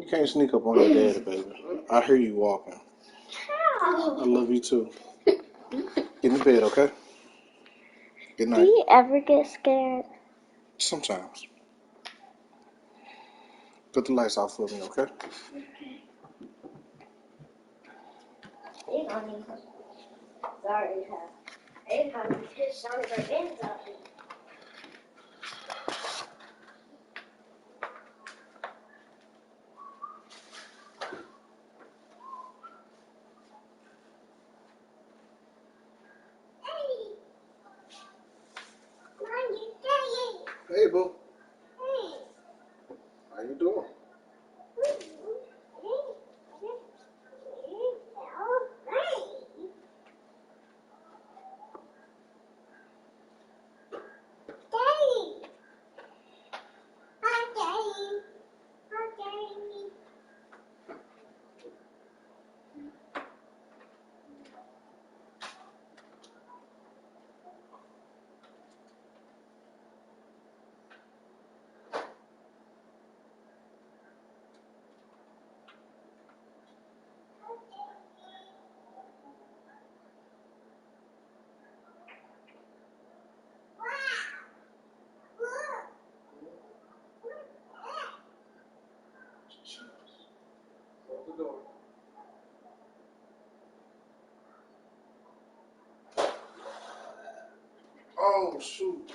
You can't sneak up on your daddy, baby. I hear you walking. I love you too. Get in the bed, okay? Good night. Do you ever get scared? Sometimes. Put the lights off for me, okay? Okay. You don't need to. Sorry, I have his son right into me. Hey, boo. How you doing? Close the door. Oh, shoot.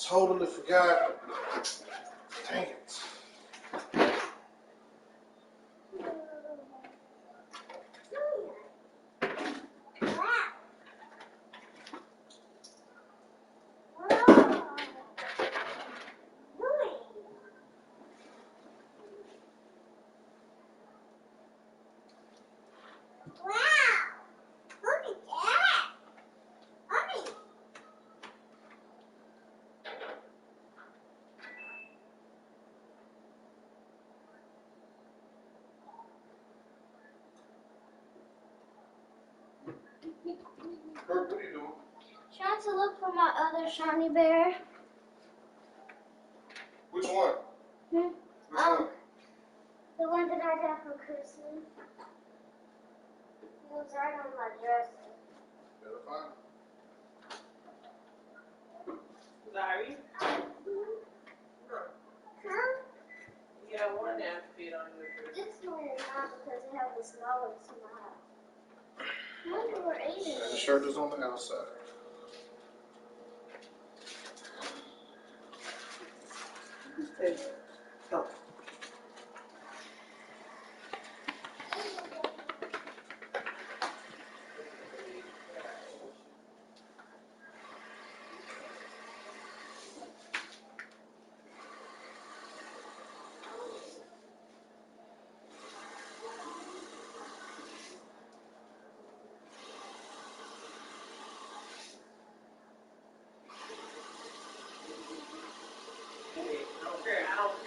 Totally forgot. Dang it. Bert, what are you doing? Trying to look for my other shiny bear. Which one? Which one? The one that I got for Christmas. It was right on my dresser. Better find it. Sorry. Huh? You got one that fit on your dress. This one is not because it has the smallest smile. I wonder where Aiden And the is. shirt is on the outside. Hey, come. I don't care. I don't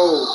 Yo.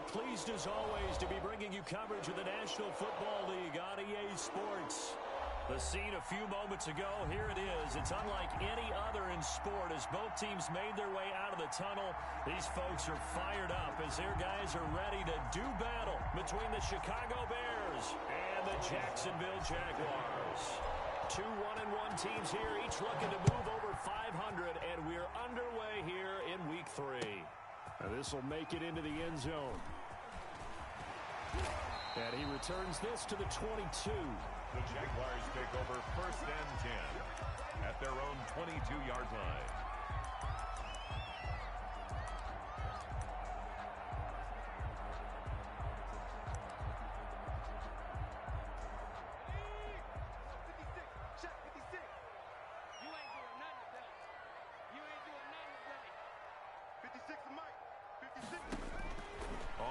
Pleased as always to be bringing you coverage of the National Football League on EA Sports. The scene a few moments ago, here it is. It's unlike any other in sport as both teams made their way out of the tunnel. These folks are fired up as their guys are ready to do battle between the Chicago Bears and the Jacksonville Jaguars. Two 1-1 teams here, each looking to move over 500, and we're underway here in Week 3. This will make it into the end zone. And he returns this to the 22. The Jaguars take over 1st and 10 at their own 22-yard line.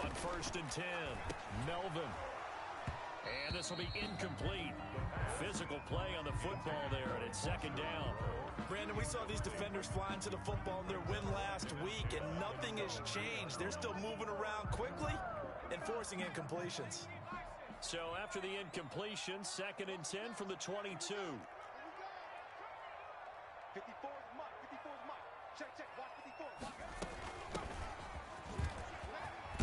On 1st and 10, Melvin. And this will be incomplete. Physical play on the football there, and it's 2nd down. Brandon, we saw these defenders flying to the football in their win last week, and nothing has changed. They're still moving around quickly and forcing incompletions. So after the incompletion, 2nd and 10 from the 22. 54 is Mike. 54 is Mike. Check. Watch 54.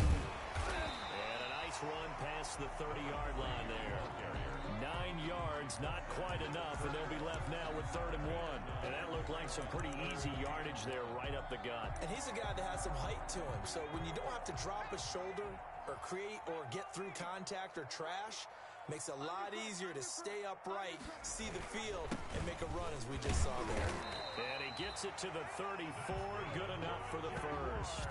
And a nice run past the 30-yard line there. 9 yards, not quite enough, and they'll be left now with 3rd and 1. And that looked like some pretty easy yardage there right up the gut. And he's a guy that has some height to him, so when you don't have to drop a shoulder or create or get through contact or trash, makes it a lot easier to stay upright, see the field, and make a run as we just saw there. And he gets it to the 34, good enough for the first.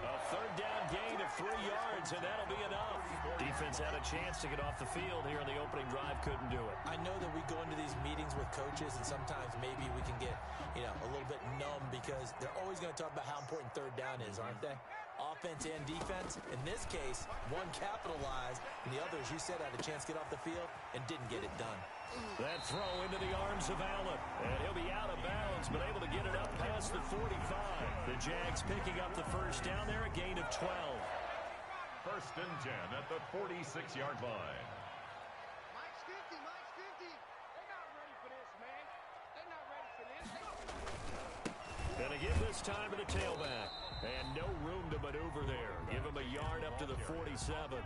A 3rd down gain of 3 yards, and that'll be enough. Defense had a chance to get off the field here in the opening drive, couldn't do it. I know that we go into these meetings with coaches, and sometimes maybe we can get, a little bit numb because they're always going to talk about how important 3rd down is, aren't they? Offense and defense. In this case, one capitalized, and the other, as you said, had a chance to get off the field and didn't get it done. That throw into the arms of Allen, and he'll be out of bounds, but able to get it up past the 45. The Jags picking up the 1st down there, a gain of 12. 1st and 10 at the 46-yard line. Mike's 50. They're not ready for this, man. They're not ready for this. Gonna give this time to the tailback. And no room to maneuver there. Give him a yard up to the 47.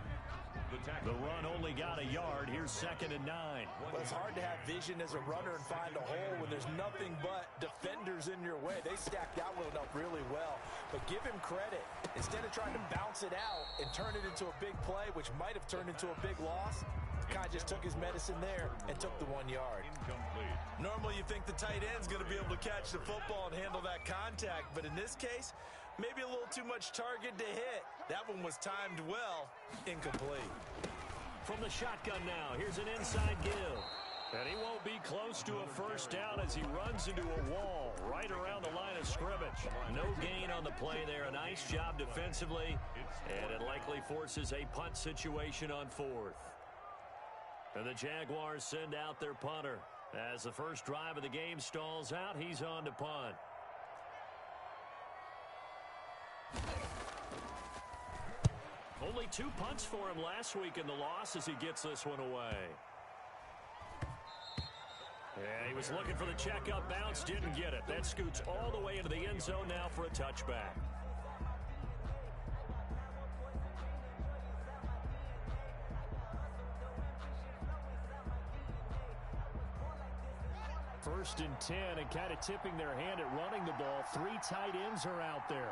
The run only got a yard. Here's 2nd and 9. Well, it's hard to have vision as a runner and find a hole when there's nothing but defenders in your way. They stacked that one up really well. But give him credit. Instead of trying to bounce it out and turn it into a big play, which might have turned into a big loss, the guy just took his medicine there and took the 1 yard. Incomplete. Normally you think the tight end's going to be able to catch the football and handle that contact, but in this case, maybe a little too much target to hit. That one was timed well. Incomplete. From the shotgun now, here's an inside give. And he won't be close to a 1st down as he runs into a wall right around the line of scrimmage. No gain on the play there. A nice job defensively, and it likely forces a punt situation on 4th. And the Jaguars send out their punter. As the first drive of the game stalls out, he's on to punt. Only 2 punts for him last week in the loss as he gets this one away. Yeah, he was looking for the checkup bounce, didn't get it. That scoots all the way into the end zone now for a touchback. First and 10, and kind of tipping their hand at running the ball. 3 tight ends are out there.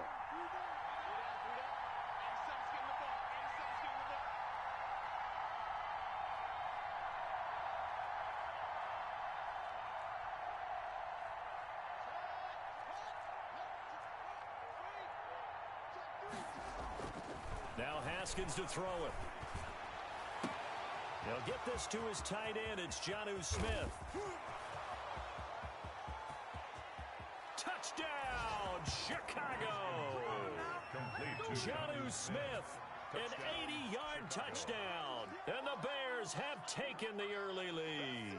Now Haskins to throw it. He'll get this to his tight end. It's Jonnu Smith. Touchdown, Chicago! Jonnu Smith, an 80-yard touchdown. And the Bears have taken the early lead.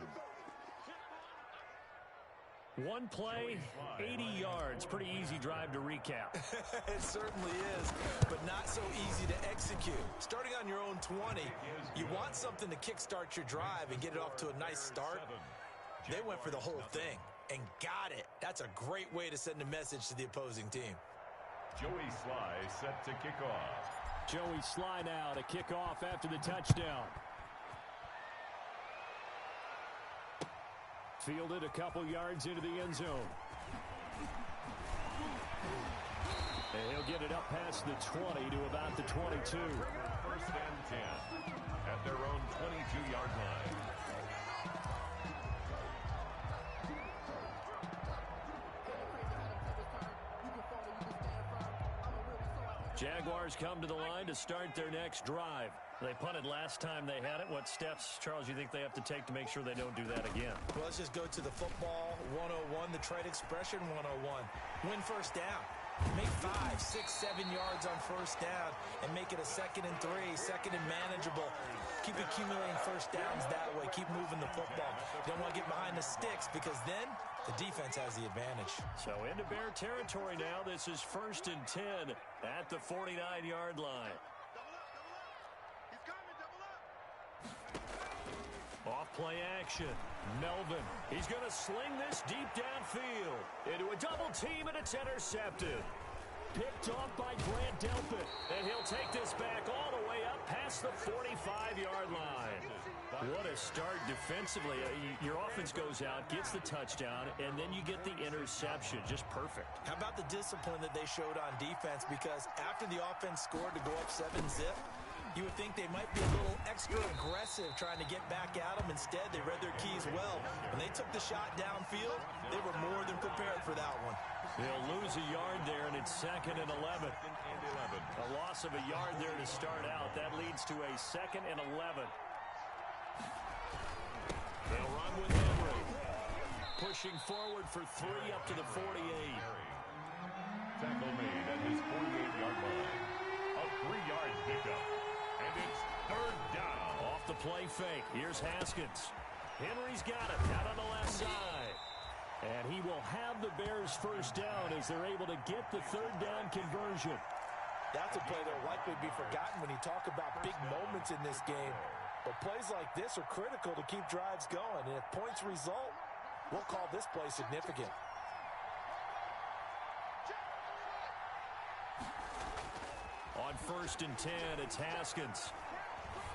One play, 80 yards. Pretty easy drive to recap. It certainly is, but not so easy to execute. Starting on your own 20, you want something to kickstart your drive and get it off to a nice start. They went for the whole thing and got it. That's a great way to send a message to the opposing team. Joey Sly set to kick off. Joey Sly now to kick off after the touchdown. Fielded a couple yards into the end zone. And he'll get it up past the 20 to about the 22. 1st and 10 at their own 22-yard line. Jaguars come to the line to start their next drive. They punted last time they had it. What steps, Charles, you think they have to take to make sure they don't do that again? Well, let's just go to the football 101, the trade expression 101. Win first down. Make 5, 6, 7 yards on first down and make it a 2nd and 3, 2nd and manageable. Keep accumulating first downs that way. Keep moving the football. You don't want to get behind the sticks because then the defense has the advantage. So into Bear territory now. This is 1st and 10 at the 49-yard line. He's coming, double up. Off play action. Melvin. He's going to sling this deep downfield into a double team, and it's intercepted. Picked off by Grant Delpit. And he'll take this back all the way up past the 45-yard line. What a start defensively. Your offense goes out, gets the touchdown, and then you get the interception. Just perfect. How about the discipline that they showed on defense? Because after the offense scored to go up 7-zip, you would think they might be a little extra aggressive trying to get back at them. Instead, they read their keys well. When they took the shot downfield, they were more than prepared for that one. They'll lose a yard there, and it's 2nd and 11. A loss of a yard there to start out. That leads to a 2nd and 11. They'll run with Henry. Pushing forward for 3 up to the 48. Tackle made at his 48-yard line. A 3-yard pickup. And it's 3rd down. Off the play fake. Here's Haskins. Henry's got it out on the left side. And he will have the Bears first down as they're able to get the 3rd down conversion. That's a play that will likely be forgotten when you talk about big moments in this game. But plays like this are critical to keep drives going. And if points result, we'll call this play significant. On 1st and 10, it's Haskins.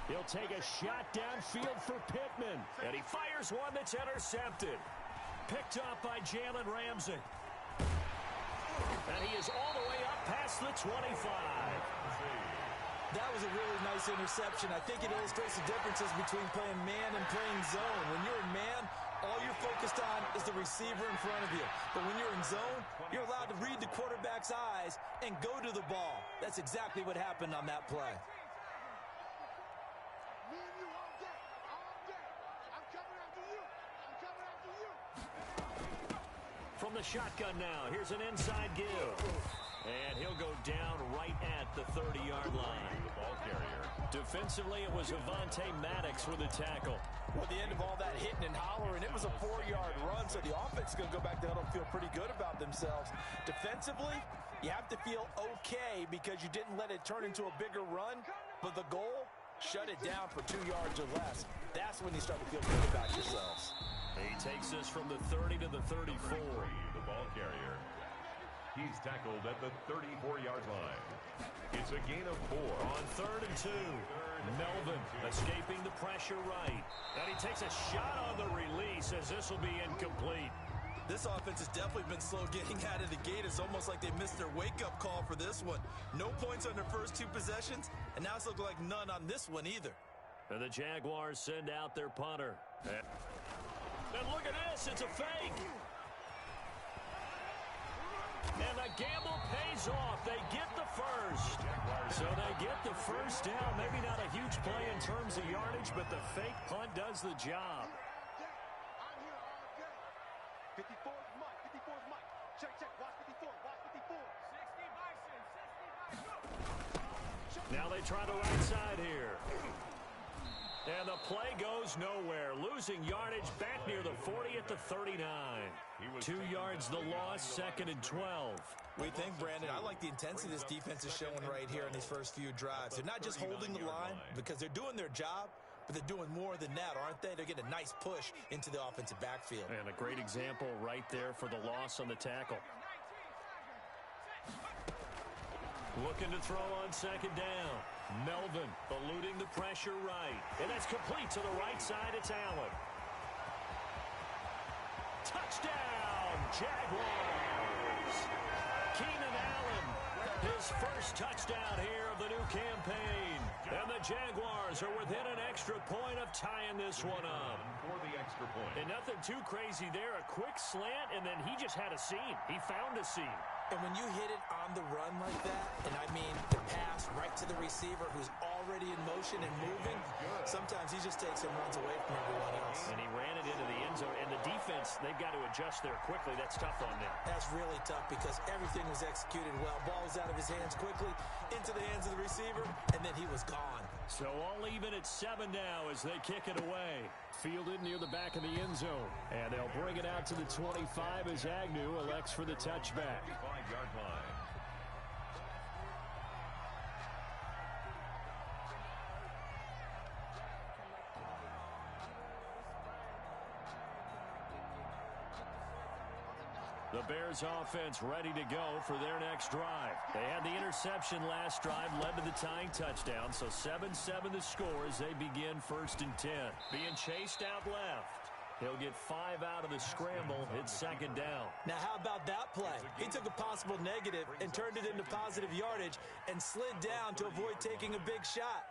He'll take a shot downfield for Pittman. And he fires one that's intercepted. Picked up by Jalen Ramsey. And he is all the way up past the 25. That was a really nice interception. I think it illustrates the differences between playing man and playing zone. When you're in man, all you're focused on is the receiver in front of you. But when you're in zone, you're allowed to read the quarterback's eyes and go to the ball. That's exactly what happened on that play. Me and you all day. All day. I'm coming after you. I'm coming after you. From the shotgun now, here's an inside give. And he'll go down right at the 30-yard line. The ball carrier. Defensively, it was Avonte Maddox with a tackle. Well, the end of all that hitting and hollering, it was a 4-yard run, so the offense is going to go back to huddle and feel pretty good about themselves. Defensively, you have to feel okay because you didn't let it turn into a bigger run, but the goal, shut it down for 2 yards or less. That's when you start to feel good about yourselves. He takes this from the 30 to the 34. The ball carrier. He's tackled at the 34-yard line. It's a gain of 4. On 3rd and 2. Melvin escaping the pressure right. And he takes a shot on the release as this will be incomplete. This offense has definitely been slow getting out of the gate. It's almost like they missed their wake-up call for this one. No points on their first 2 possessions, and now it's looking like none on this one either. And the Jaguars send out their punter. And look at this, it's a fake. And the gamble pays off. They get the first. So they get the first down. Maybe not a huge play in terms of yardage, but the fake punt does the job. I'm here all day. 54 is Mike. 54 is Mike. Check, check. Watch 54. Watch 54. 60 Bison. 60 Bison. Now they try the right side here. And the play goes nowhere. Losing yardage back near the 40 at the 39. 2 yards the loss, 2nd and 12. We think, Brandon, I like the intensity this defense is showing right here in these first few drives. They're not just holding the line because they're doing their job, but they're doing more than that, aren't they? They're getting a nice push into the offensive backfield. And a great example right there for the loss on the tackle. Looking to throw on 2nd down. Melvin eluding the pressure right. And that's complete to the right side. It's Allen. Touchdown, Jaguars. Keenan Allen, his first touchdown here of the new campaign. And the Jaguars are within an extra point of tying this one up. For the extra point. And nothing too crazy there. A quick slant, and then he just had a seam. He found a seam. And when you hit it on the run like that, and I mean the pass right to the receiver who's already in motion and moving, sometimes he just takes and runs away from everyone else. And he ran it into the end zone. And the defense, they've got to adjust there quickly. That's tough on them. That's really tough because everything was executed well. Ball was out of his hands quickly, into the hands of the receiver, and then he was gone. So all even at 7 now as they kick it away. Fielded near the back of the end zone. And they'll bring it out to the 25 as Agnew elects for the touchback. 5-yard line. The Bears offense ready to go for their next drive. They had the interception last drive, led to the tying touchdown. So 7-7 the score as they begin 1st and 10. Being chased out left. He'll get 5 out of the scramble. It's 2nd down. Now, how about that play? He took a possible negative and turned it into positive yardage and slid down to avoid taking a big shot.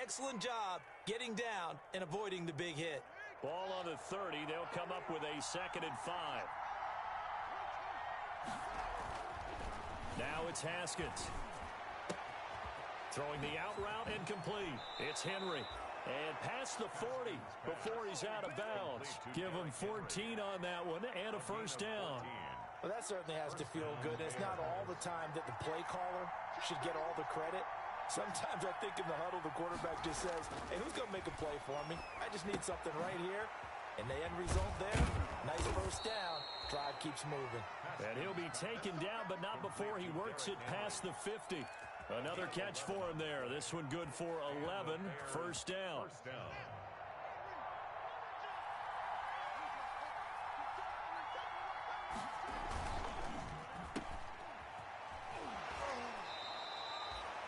Excellent job getting down and avoiding the big hit. Ball on the 30. They'll come up with a 2nd and 5. Now it's Haskins. Throwing the out route incomplete. It's Henry. And past the 40 before he's out of bounds. Give him 14 on that one and a 1st down. Well, that certainly has to feel good. It's not all the time that the play caller should get all the credit. Sometimes I think in the huddle, the quarterback just says, hey, who's going to make a play for me? I just need something right here. And the end result there, nice 1st down. Drive keeps moving. And he'll be taken down, but not before he works it past the 50. Another catch for him there. This one good for 11. 1st down.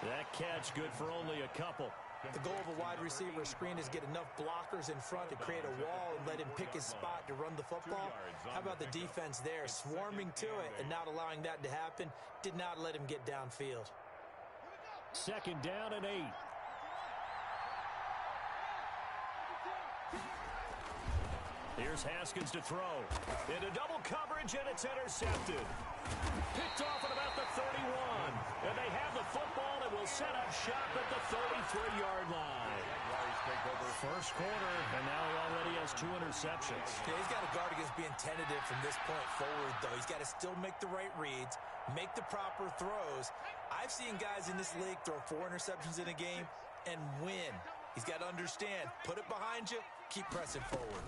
That catch good for only a couple. The goal of a wide receiver screen is get enough blockers in front to create a wall and let him pick his spot to run the football. How about the defense there, swarming to it and not allowing that to happen? Did not let him get downfield. 2nd down and 8. Here's Haskins to throw. Into double coverage, and it's intercepted. Picked off at about the 31. And they have the football and will set up shop at the 33-yard line. First quarter, and now he already has 2 interceptions. Yeah, he's got to guard against being tentative from this point forward, though. He's got to still make the right reads, make the proper throws. I've seen guys in this league throw 4 interceptions in a game and win. He's got to understand, put it behind you, keep pressing forward.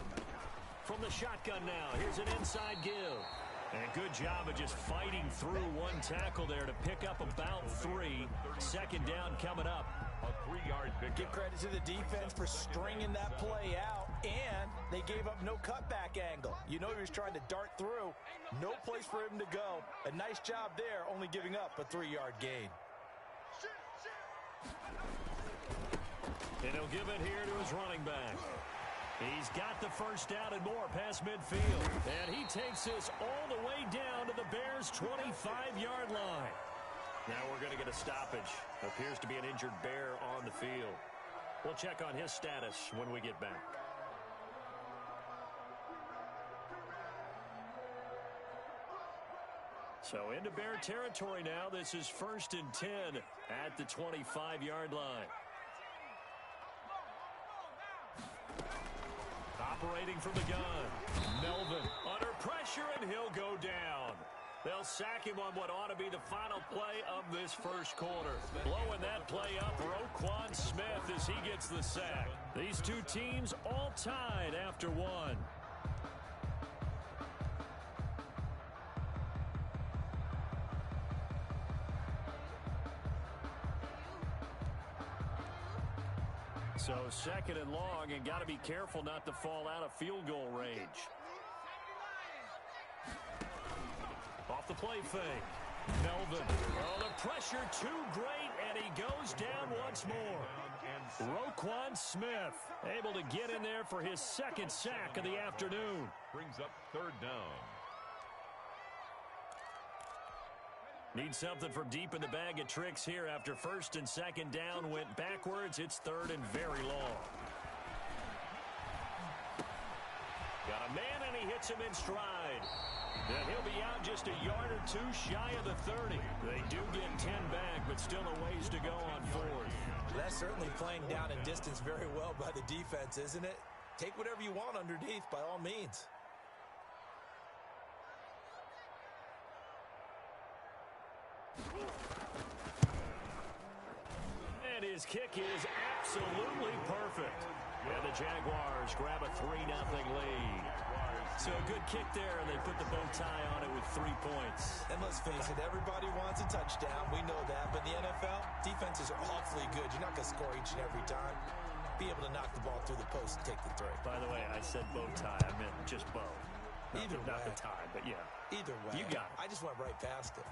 From the shotgun now, here's an inside give. And a good job of just fighting through one tackle there to pick up about 3. 2nd down coming up. A 3-yard pickup. Give credit to the defense for stringing that play out, and they gave up no cutback angle. You know he was trying to dart through. No place for him to go. A nice job there, only giving up a 3-yard gain. And he'll give it here to his running back. He's got the 1st down and more past midfield. And he takes this all the way down to the Bears' 25-yard line. Now we're going to get a stoppage. Appears to be an injured Bear on the field. We'll check on his status when we get back. So into Bear territory now. This is 1st and 10 at the 25-yard line. Operating from the gun. Melvin under pressure, and he'll go down. They'll sack him on what ought to be the final play of this first quarter. Blowing that play up, Roquan Smith as he gets the sack. These two teams all tied after one. So second and long, and got to be careful not to fall out of field goal range. Off the play fake. Melvin. Oh, the pressure too great, and he goes down once more. Roquan Smith able to get in there for his second sack of the afternoon. Brings up third down. Need something from deep in the bag of tricks here after first and second down went backwards. It's third and very long. Got a man, and he hits him in stride. And he'll be out just a yard or two shy of the 30. They do get 10 back, but still a ways to go on fourth. That's certainly playing down and distance very well by the defense, isn't it? Take whatever you want underneath by all means. And his kick is absolutely perfect. And the Jaguars grab a 3-0 lead. So a good kick there, and they put the bow tie on it with 3 points. And let's face it, everybody wants a touchdown. We know that. But in the NFL, defenses are awfully good. You're not going to score each and every time. Be able to knock the ball through the post and take the 3. By the way, I said bow tie. I meant just bow. Not the tie, but yeah. Either way. You got it. I just went right past it.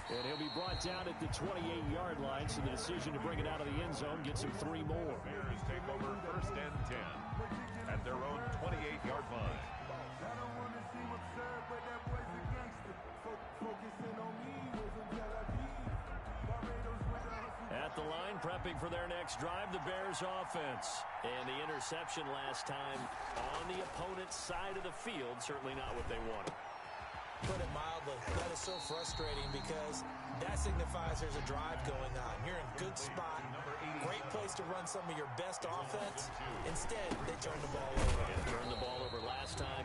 And he'll be brought down at the 28-yard line, so the decision to bring it out of the end zone gets him 3 more. Bears take over first and 10 at their own 28-yard line. At the line, prepping for their next drive, the Bears offense. And the interception last time on the opponent's side of the field, certainly not what they wanted. Put it mildly, that is so frustrating because that signifies there's a drive going on. You're in a good spot, great place to run some of your best offense. Instead, they turn the ball over. Yeah, turned the ball over last time.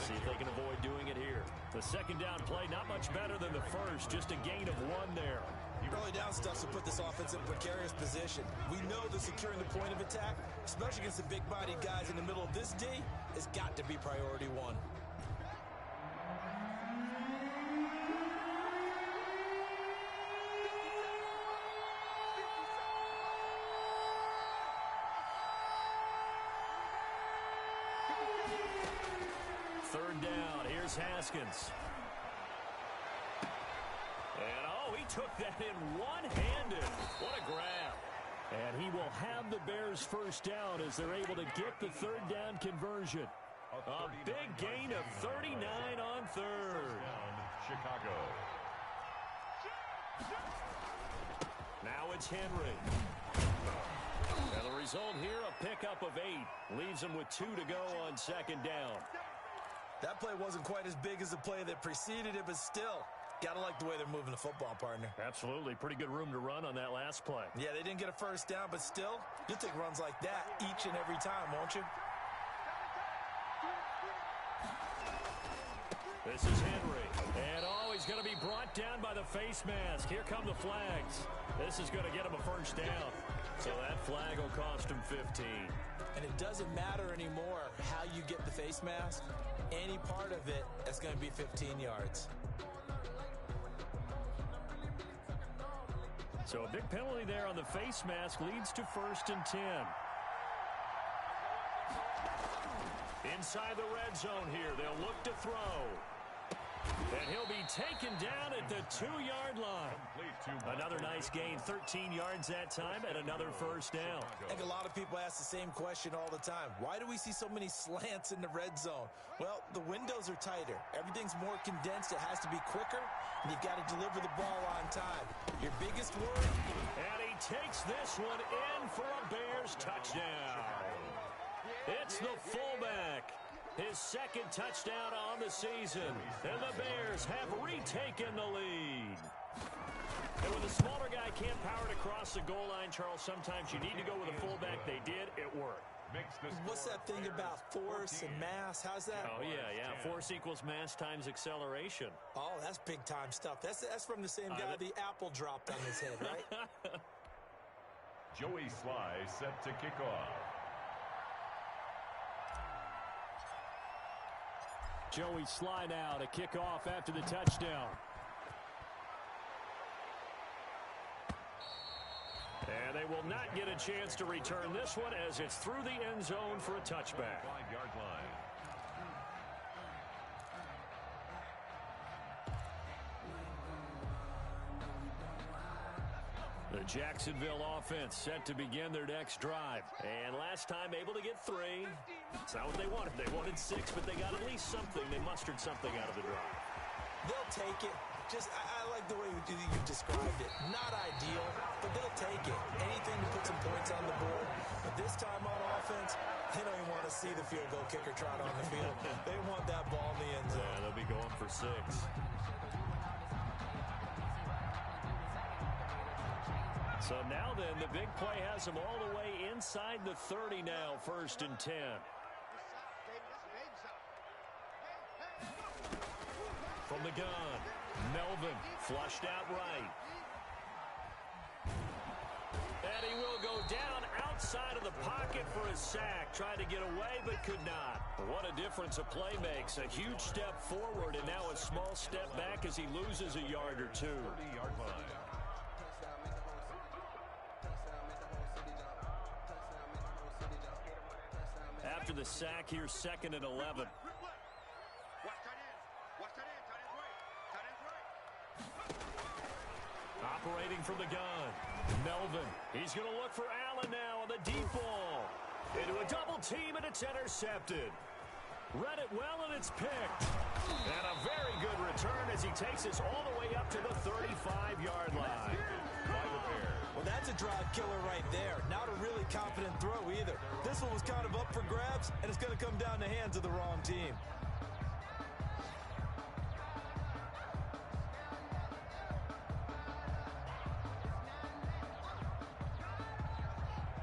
See if they can avoid doing it here. The second down play, not much better than the first, just a gain of 1 there. Early down stuff to put this offense in a precarious position. We know that securing the point of attack, especially against the big-bodied guys in the middle of this D, has got to be priority 1. Third down, here's Haskins. And, oh, he took that in one-handed. What a grab. And he will have the Bears first down as they're able to get the third down conversion. A big gain of 39 on third. Chicago. Now it's Henry. And the result here, a pickup of 8. Leaves him with 2 to go on second down. That play wasn't quite as big as the play that preceded it, but still, gotta like the way they're moving the football, partner. Absolutely. Pretty good room to run on that last play. Yeah, they didn't get a first down, but still, you'll take runs like that each and every time, won't you? This is Henry. And, oh, he's going to be brought down by the face mask. Here come the flags. This is going to get him a first down. So that flag will cost him 15. And it doesn't matter anymore how you get the face mask. Any part of it, that's going to be 15 yards. So a big penalty there on the face mask leads to first and 10. Inside the red zone here, they'll look to throw. And he'll be taken down at the 2-yard line. Another nice gain, 13 yards that time, and another first down. I think a lot of people ask the same question all the time. Why do we see so many slants in the red zone? Well, the windows are tighter. Everything's more condensed. It has to be quicker, and you've got to deliver the ball on time. Your biggest worry? And he takes this one in for a Bears touchdown. It's the fullback. His second touchdown on the season. And the Bears have retaken the lead. And when the smaller guy can't power it across the goal line, Charles, sometimes you need to go with a fullback. They did. It worked. makes the score. What's that thing about force and mass? How's that? Oh, yeah. Force equals mass times acceleration. Oh, that's big-time stuff. That's from the same guy the apple dropped on his head, right? Joey Sly set to kick off. Joey Sly now to kick off after the touchdown. And they will not get a chance to return this one as it's through the end zone for a touchback. 5-yard line. The Jacksonville offense set to begin their next drive. And last time able to get 3. It's not what they wanted. They wanted 6, but they got at least something. They mustered something out of the drive. They'll take it. I like the way you described it. Not ideal, but they'll take it. Anything to put some points on the board. But this time on offense, they don't even want to see the field goal kicker trot on the field. They want that ball in the end zone. Yeah, they'll be going for 6. So now then, the big play has them all the way inside the 30 now, 1st and 10. From the gun, Melvin flushed out right. And he will go down outside of the pocket for a sack. Tried to get away, but could not. What a difference a play makes. A huge step forward, and now a small step back as he loses a yard or 2. 30-yard line. After the sack, here's 2nd and 11. Watch tight ends. Watch tight ends. Tight ends right. Tight ends right. Operating from the gun, Melvin. He's going to look for Allen now on the deep ball. Into a double team, and it's intercepted. Read it well, and it's picked. And a very good return as he takes us all the way up to the 35-yard line. By the Bears. Well, that's a drive killer right there. Not a really confident throw either. This one was kind of up for grabs, and it's going to come down the hands of the wrong team.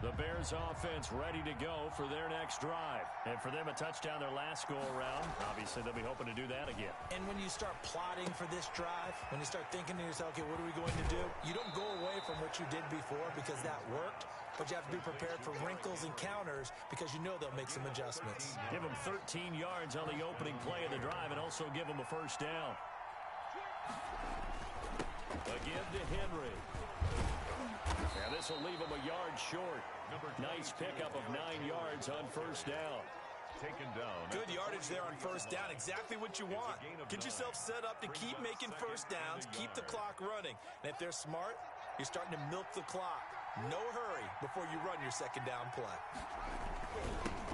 The Bears offense ready to go for their next drive. And for them, a touchdown their last go-around. Obviously, they'll be hoping to do that again. And when you start plotting for this drive, when you start thinking to yourself, okay, what are we going to do? You don't go away from what you did before because that worked, but you have to be prepared for wrinkles and counters because you know they'll make some adjustments. Give them 13 yards on the opening play of the drive and also give them a 1st down. Again to Henry. And this will leave him a yard short. Nice pickup of 9 yards on 1st down. Taken down. Good yardage there on 1st down. Exactly what you want. Get yourself set up to keep making 1st downs, keep the clock running. And if they're smart, you're starting to milk the clock. No hurry before you run your 2nd down play.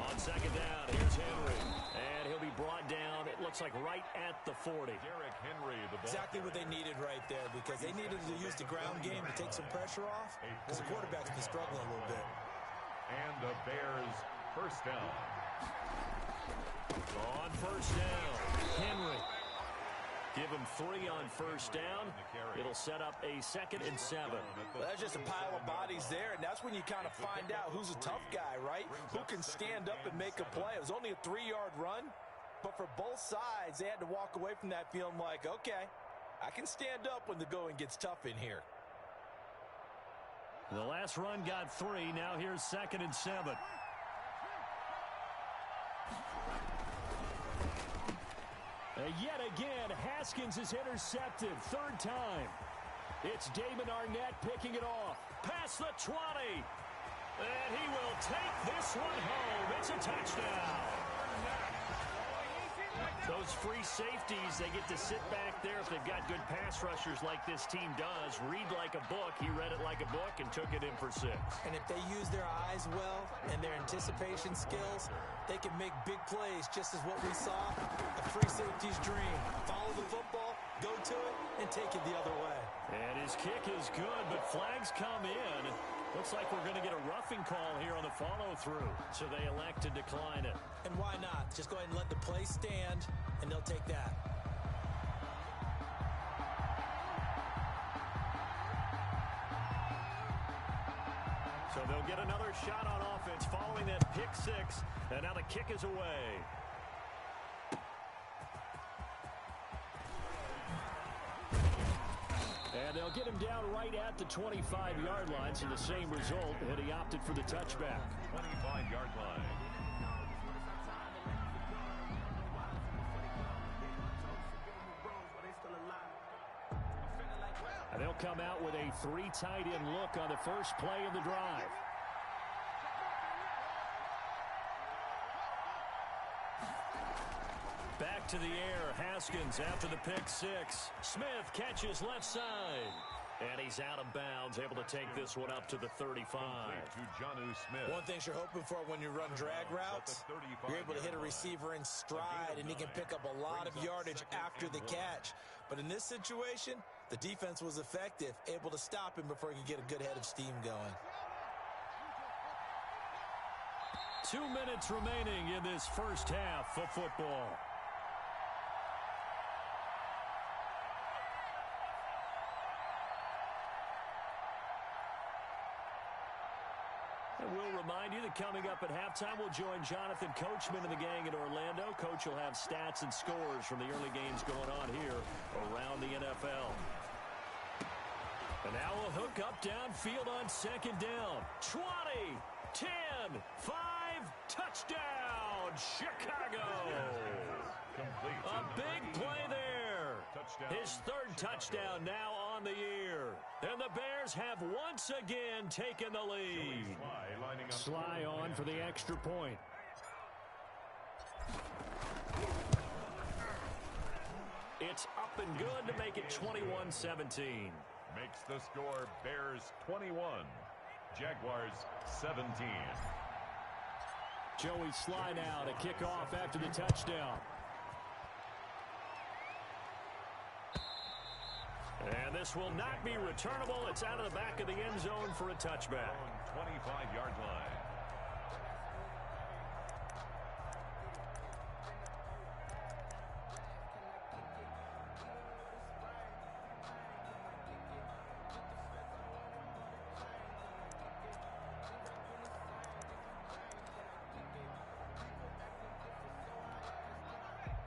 On 2nd down, here's Henry. And he'll be brought down, it looks like right at the 40. Derrick Henry, the ball. Exactly what they needed right there because they needed to use the ground game to take some pressure off because the quarterback's been struggling a little bit. And the Bears 1st down. On 1st down, Henry. Give him 3 on 1st down. It'll set up a 2nd and 7. Well, that's just a pile of bodies there, and that's when you kind of find out who's a tough guy, right? Who can stand up and make a play. It was only a 3-yard run, but for both sides, they had to walk away from that feeling like, okay, I can stand up when the going gets tough in here. The last run got 3. Now here's 2nd and 7. Yet again, Haskins is intercepted. 3rd time. It's Damon Arnett picking it off. Past the 20. And he will take this one home. It's a touchdown. Those free safeties, they get to sit back there if they've got good pass rushers like this team does. Read like a book. He read it like a book and took it in for 6. And if they use their eyes well and their anticipation skills, they can make big plays just as what we saw. A free safety's dream. Follow the football, go to it, and take it the other way. And his kick is good, but flags come in. Looks like we're going to get a roughing call here on the follow-through, so they elect to decline it. And why not? Just go ahead and let the play stand, and they'll take that. So they'll They'll get another shot on offense following that pick six. And now the kick is away. And they'll get him down right at the 25-yard line, so the same result, and he opted for the touchback. 25-yard line. And they'll come out with a 3 tight end look on the first play of the drive. Back to the air, Haskins after the pick six. Smith catches left side. And he's out of bounds, able to take this one up to the 35. To Jonnu Smith. One thing you're hoping for when you run drag routes, you're able to hit a receiver in stride, and he can pick up a lot of yardage after the catch. But in this situation, the defense was effective, able to stop him before he could get a good head of steam going. 2 minutes remaining in this first half of football. And we'll remind you that coming up at halftime, we'll join Jonathan Coachman and the gang in Orlando. Coach will have stats and scores from the early games going on here around the NFL. And now a hook up downfield on second down. 20, 10, 5, touchdown, Chicago. Complete. A big play there. Touchdown. His third touchdown now on the year. And the Bears have once again taken the lead. Sly on for the extra point. It's up and good to make it 21-17. Makes the score Bears 21, Jaguars 17. Joey Sly now to kick off after the touchdown. And this will not be returnable. It's out of the back of the end zone for a touchback. 25-yard line.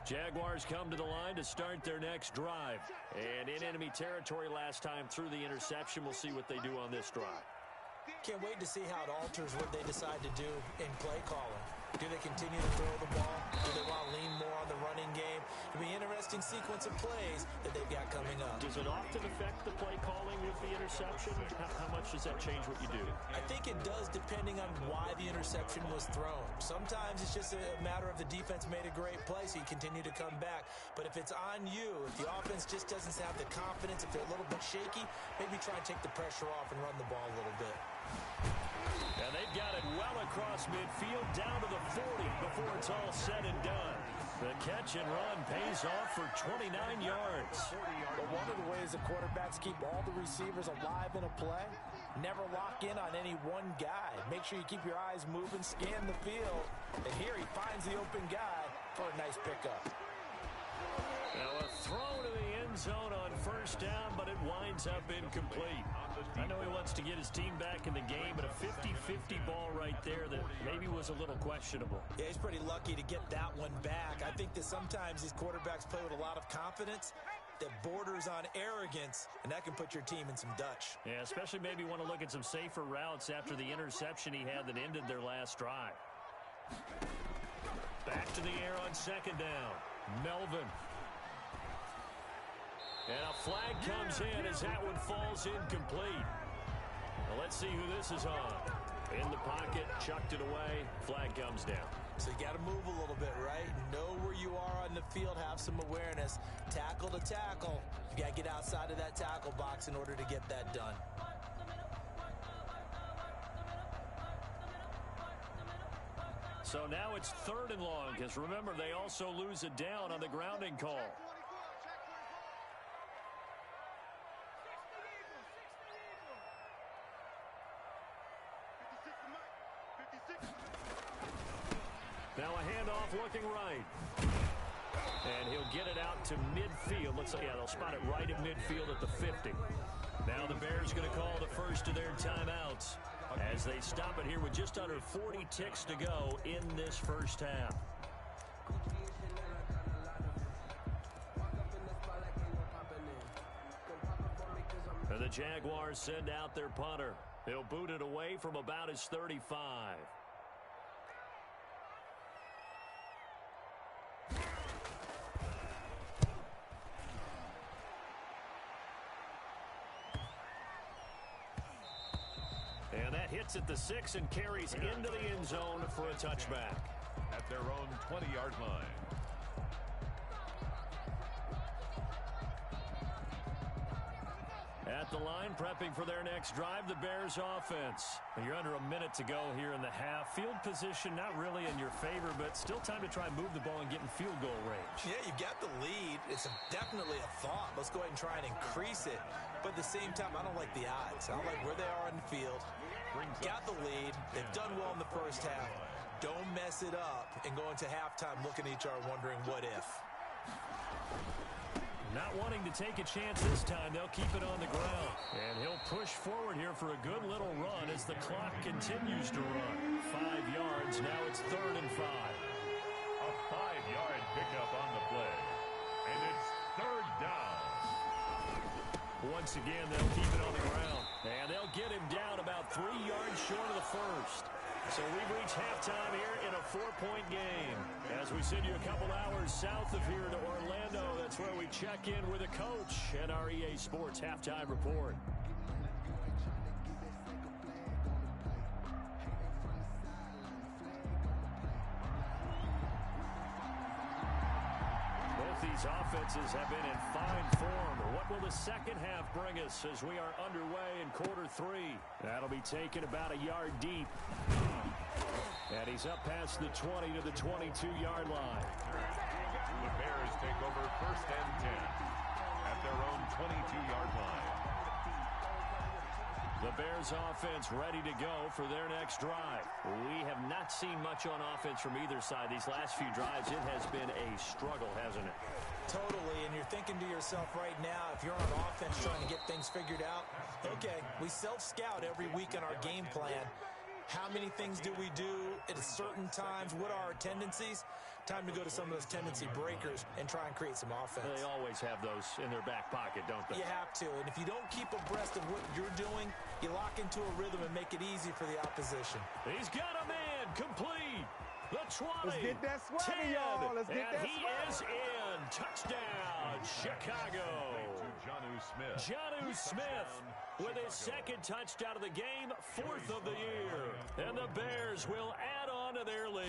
Jaguars come to the line to start their next drive. And in enemy territory last time through the interception. We'll see what they do on this drive. Can't wait to see how it alters what they decide to do in play calling. Do they continue to throw the ball? Do they want to lean more on the running game? It'll be an interesting sequence of plays that they've got coming up. Does it often affect the play calling with the interception? How much does that change what you do? I think it does, depending on why the interception was thrown. Sometimes it's just a matter of the defense made a great play, so you continue to come back. But if it's on you, if the offense just doesn't have the confidence, if they're a little bit shaky, maybe try and take the pressure off and run the ball a little bit. And they've got it well across midfield, down to the 40 before it's all said and done. The catch and run pays off for 29 yards. But one of the ways the quarterbacks keep all the receivers alive in a play, never lock in on any one guy. Make sure you keep your eyes moving, scan the field. And here he finds the open guy for a nice pickup. Now a throw to the end zone on first down, but it winds up incomplete. I know he wants to get his team back in the game, but a 50-50 ball right there that maybe was a little questionable. Yeah, he's pretty lucky to get that one back. I think that sometimes these quarterbacks play with a lot of confidence that borders on arrogance, and that can put your team in some Dutch. Yeah, especially maybe want to look at some safer routes after the interception he had that ended their last drive. Back to the air on second down. Melvin. And a flag comes in as that one falls incomplete. Well, let's see who this is on. In the pocket, chucked it away, flag comes down. So you got to move a little bit, right? Know where you are on the field, have some awareness. Tackle to tackle. You got to get outside of that tackle box in order to get that done. So now it's 3rd and long, because remember, they also lose it down on the grounding call. Now a handoff looking right. And he'll get it out to midfield. Looks like, yeah, they'll spot it right at midfield at the 50. Now the Bears going to call the first of their timeouts. as they stop it here with just under 40 ticks to go in this first half. And the Jaguars send out their punter. He'll boot it away from about his 35. And that hits at the 6 and carries into the end zone for a touchback. At their own 20-yard line. At the line, prepping for their next drive, the Bears offense. You're under a minute to go here in the half. Field position not really in your favor, but still time to try and move the ball and get in field goal range. Yeah, you've got the lead. It's definitely a thought. Let's go ahead and try and increase it. But at the same time, I don't like the odds. I don't like where they are on the field. Got the lead. They've done well in the first half. Don't mess it up and go into halftime looking at each other wondering what if. Not wanting to take a chance this time, they'll keep it on the ground. And he'll push forward here for a good little run as the clock continues to run. 5 yards, now it's 3rd and 5. A 5-yard pickup on the play. And it's 3rd down. Once again, they'll keep it on the ground. And they'll get him down about 3 yards short of the first. So we've reached halftime here in a 4-point game. As we send you a couple hours south of here to Orlando, that's where we check in with a coach at our EA Sports Halftime Report. Both these offenses have been in fine form. What will the second half bring us as we are underway in quarter 3? That'll be taken about a yard deep. And he's up past the 20 to the 22-yard line. The Bears take over 1st and 10 at their own 22-yard line. The Bears offense ready to go for their next drive. We have not seen much on offense from either side. These last few drives, it has been a struggle, hasn't it? Totally, and you're thinking to yourself right now, if you're on offense trying to get things figured out, okay, we self-scout every week in our game plan. How many things do we do at certain times? What are our tendencies? Time to go to some of those tendency breakers and try and create some offense. They always have those in their back pocket, don't they? You have to. And if you don't keep abreast of what you're doing, you lock into a rhythm and make it easy for the opposition. He's got a man complete. The 20. Let's get that swagger, 10, y'all. Let's get that he swagger. is in. Touchdown, Chicago. Jonnu Smith. Jonnu Smith with his 2nd touchdown of the game, 4th of the year. And the Bears will add on to their lead.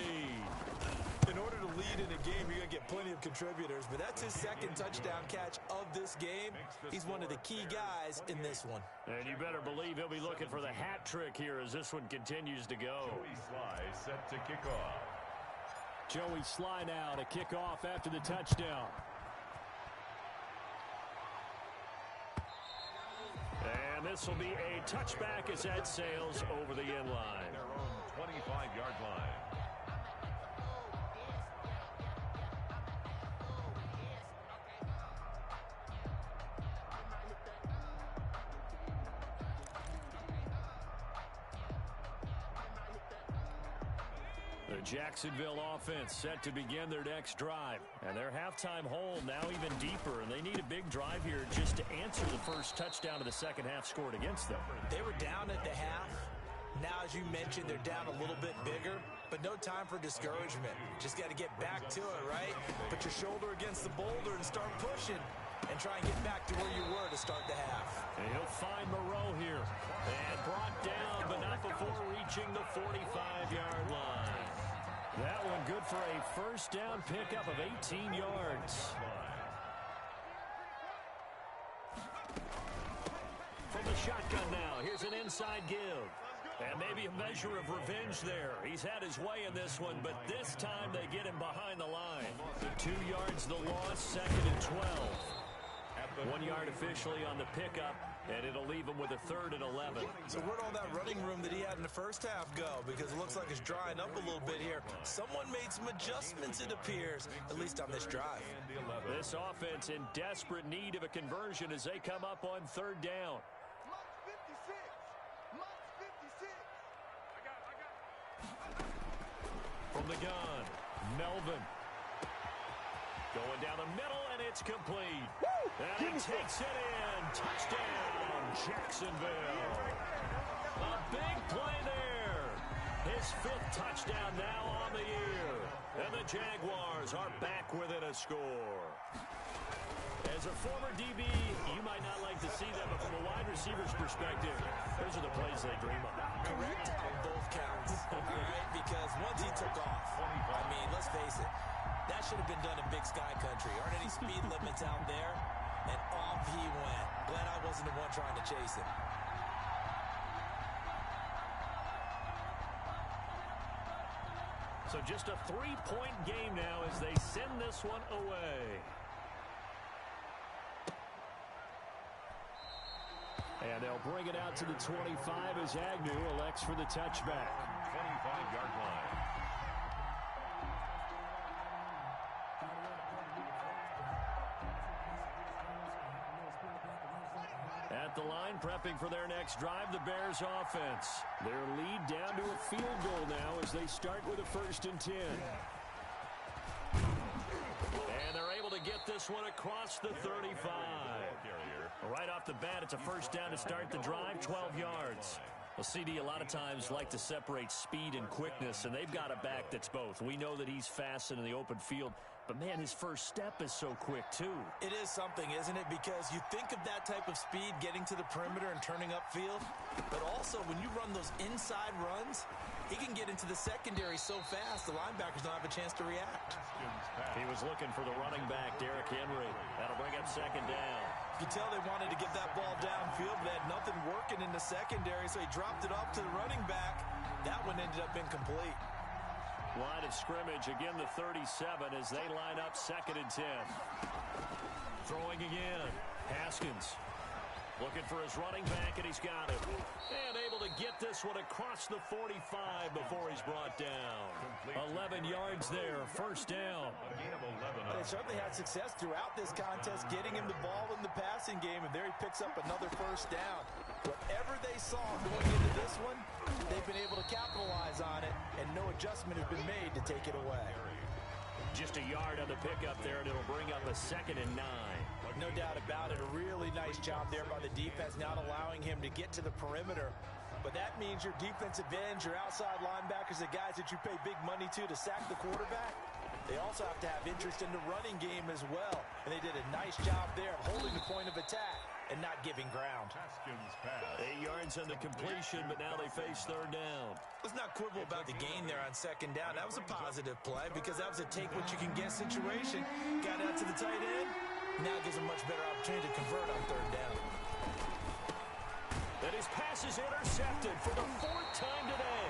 In order to lead in a game, you're going to get plenty of contributors, but that's his 2nd touchdown catch of this game. He's one of the key guys in this one. And you better believe he'll be looking for the hat trick here as this one continues to go. Joey Sly set to kick off. Joey Sly now to kick off after the touchdown. And this will be a touchback as that sails over the end line. Their own 25-yard line. The Jacksonville offense set to begin their next drive. And their halftime hole now even deeper. And they need a big drive here just to answer the first touchdown of the second half scored against them. They were down at the half. Now, as you mentioned, they're down a little bit bigger, but no time for discouragement. Just got to get back to it, right? Put your shoulder against the boulder and start pushing and try and get back to where you were to start the half. And he'll find Moreau here. And brought down, but not before reaching the 45-yard line. That one good for a first down pickup of 18 yards. From the shotgun now, here's an inside give. And maybe a measure of revenge there. He's had his way in this one, but this time they get him behind the line. The 2 yards, the loss, 2nd and 12. 1 yard officially on the pickup, and it'll leave him with a 3rd and 11. So where'd all that running room that he had in the first half go? Because it looks like it's drying up a little bit here. Someone made some adjustments, it appears, at least on this drive. This offense in desperate need of a conversion as they come up on 3rd down. Mark 56. Mark 56. From the gun, Melvin. Going down the middle, and it's complete. And he takes it in. Touchdown, Jacksonville. A big play there. His 5th touchdown now on the year. And the Jaguars are back within a score. As a former DB, you might not like to see that, but from a wide receiver's perspective, those are the plays they dream of. Correct on both counts. All right, because once he took off, I mean, let's face it, that should have been done in Big Sky Country. Aren't any speed limits out there? And off he went. Glad I wasn't the one trying to chase him. So just a 3-point game now as they send this one away. And they'll bring it out to the 25 as Agnew elects for the touchback. 25-yard line. At the line, prepping for their next drive, the Bears offense. Their lead down to a field goal now as they start with a 1st and 10. And they're able to get this one across the 35. Right off the bat, it's a 1st down to start the drive, 12 yards. Well, CD, a lot of times like to separate speed and quickness, and they've got a back that's both. We know that he's fast in the open field, but, man, his first step is so quick, too. It is something, isn't it? Because you think of that type of speed getting to the perimeter and turning upfield, but also when you run those inside runs, he can get into the secondary so fast the linebackers don't have a chance to react. He was looking for the running back, Derrick Henry. That'll bring up 2nd down. You can tell they wanted to get that ball downfield, but they had nothing working in the secondary, so he dropped it off to the running back. That one ended up incomplete. Line of scrimmage, again the 37 as they line up 2nd and 10. Throwing again, Haskins. Looking for his running back, and he's got it. And able to get this one across the 45 before he's brought down. 11 yards there, 1st down. They certainly had success throughout this contest, getting him the ball in the passing game, and there he picks up another 1st down. Whatever they saw going into this one, they've been able to capitalize on it, and no adjustment has been made to take it away. Just a yard on the pickup there, and it'll bring up a 2nd and 9. No doubt about it. A really nice job there by the defense, not allowing him to get to the perimeter. But that means your defensive ends, your outside linebackers, the guys that you pay big money to sack the quarterback, they also have to have interest in the running game as well. And they did a nice job there of holding the point of attack and not giving ground. 8 yards on the completion, but now they face 3rd down. Let's not quibble about the gain there on 2nd down. That was a positive play because that was a take-what-you-can-get situation. Got out to the tight end. Now gives a much better opportunity to convert on 3rd down. And his pass is intercepted for the 4th time today.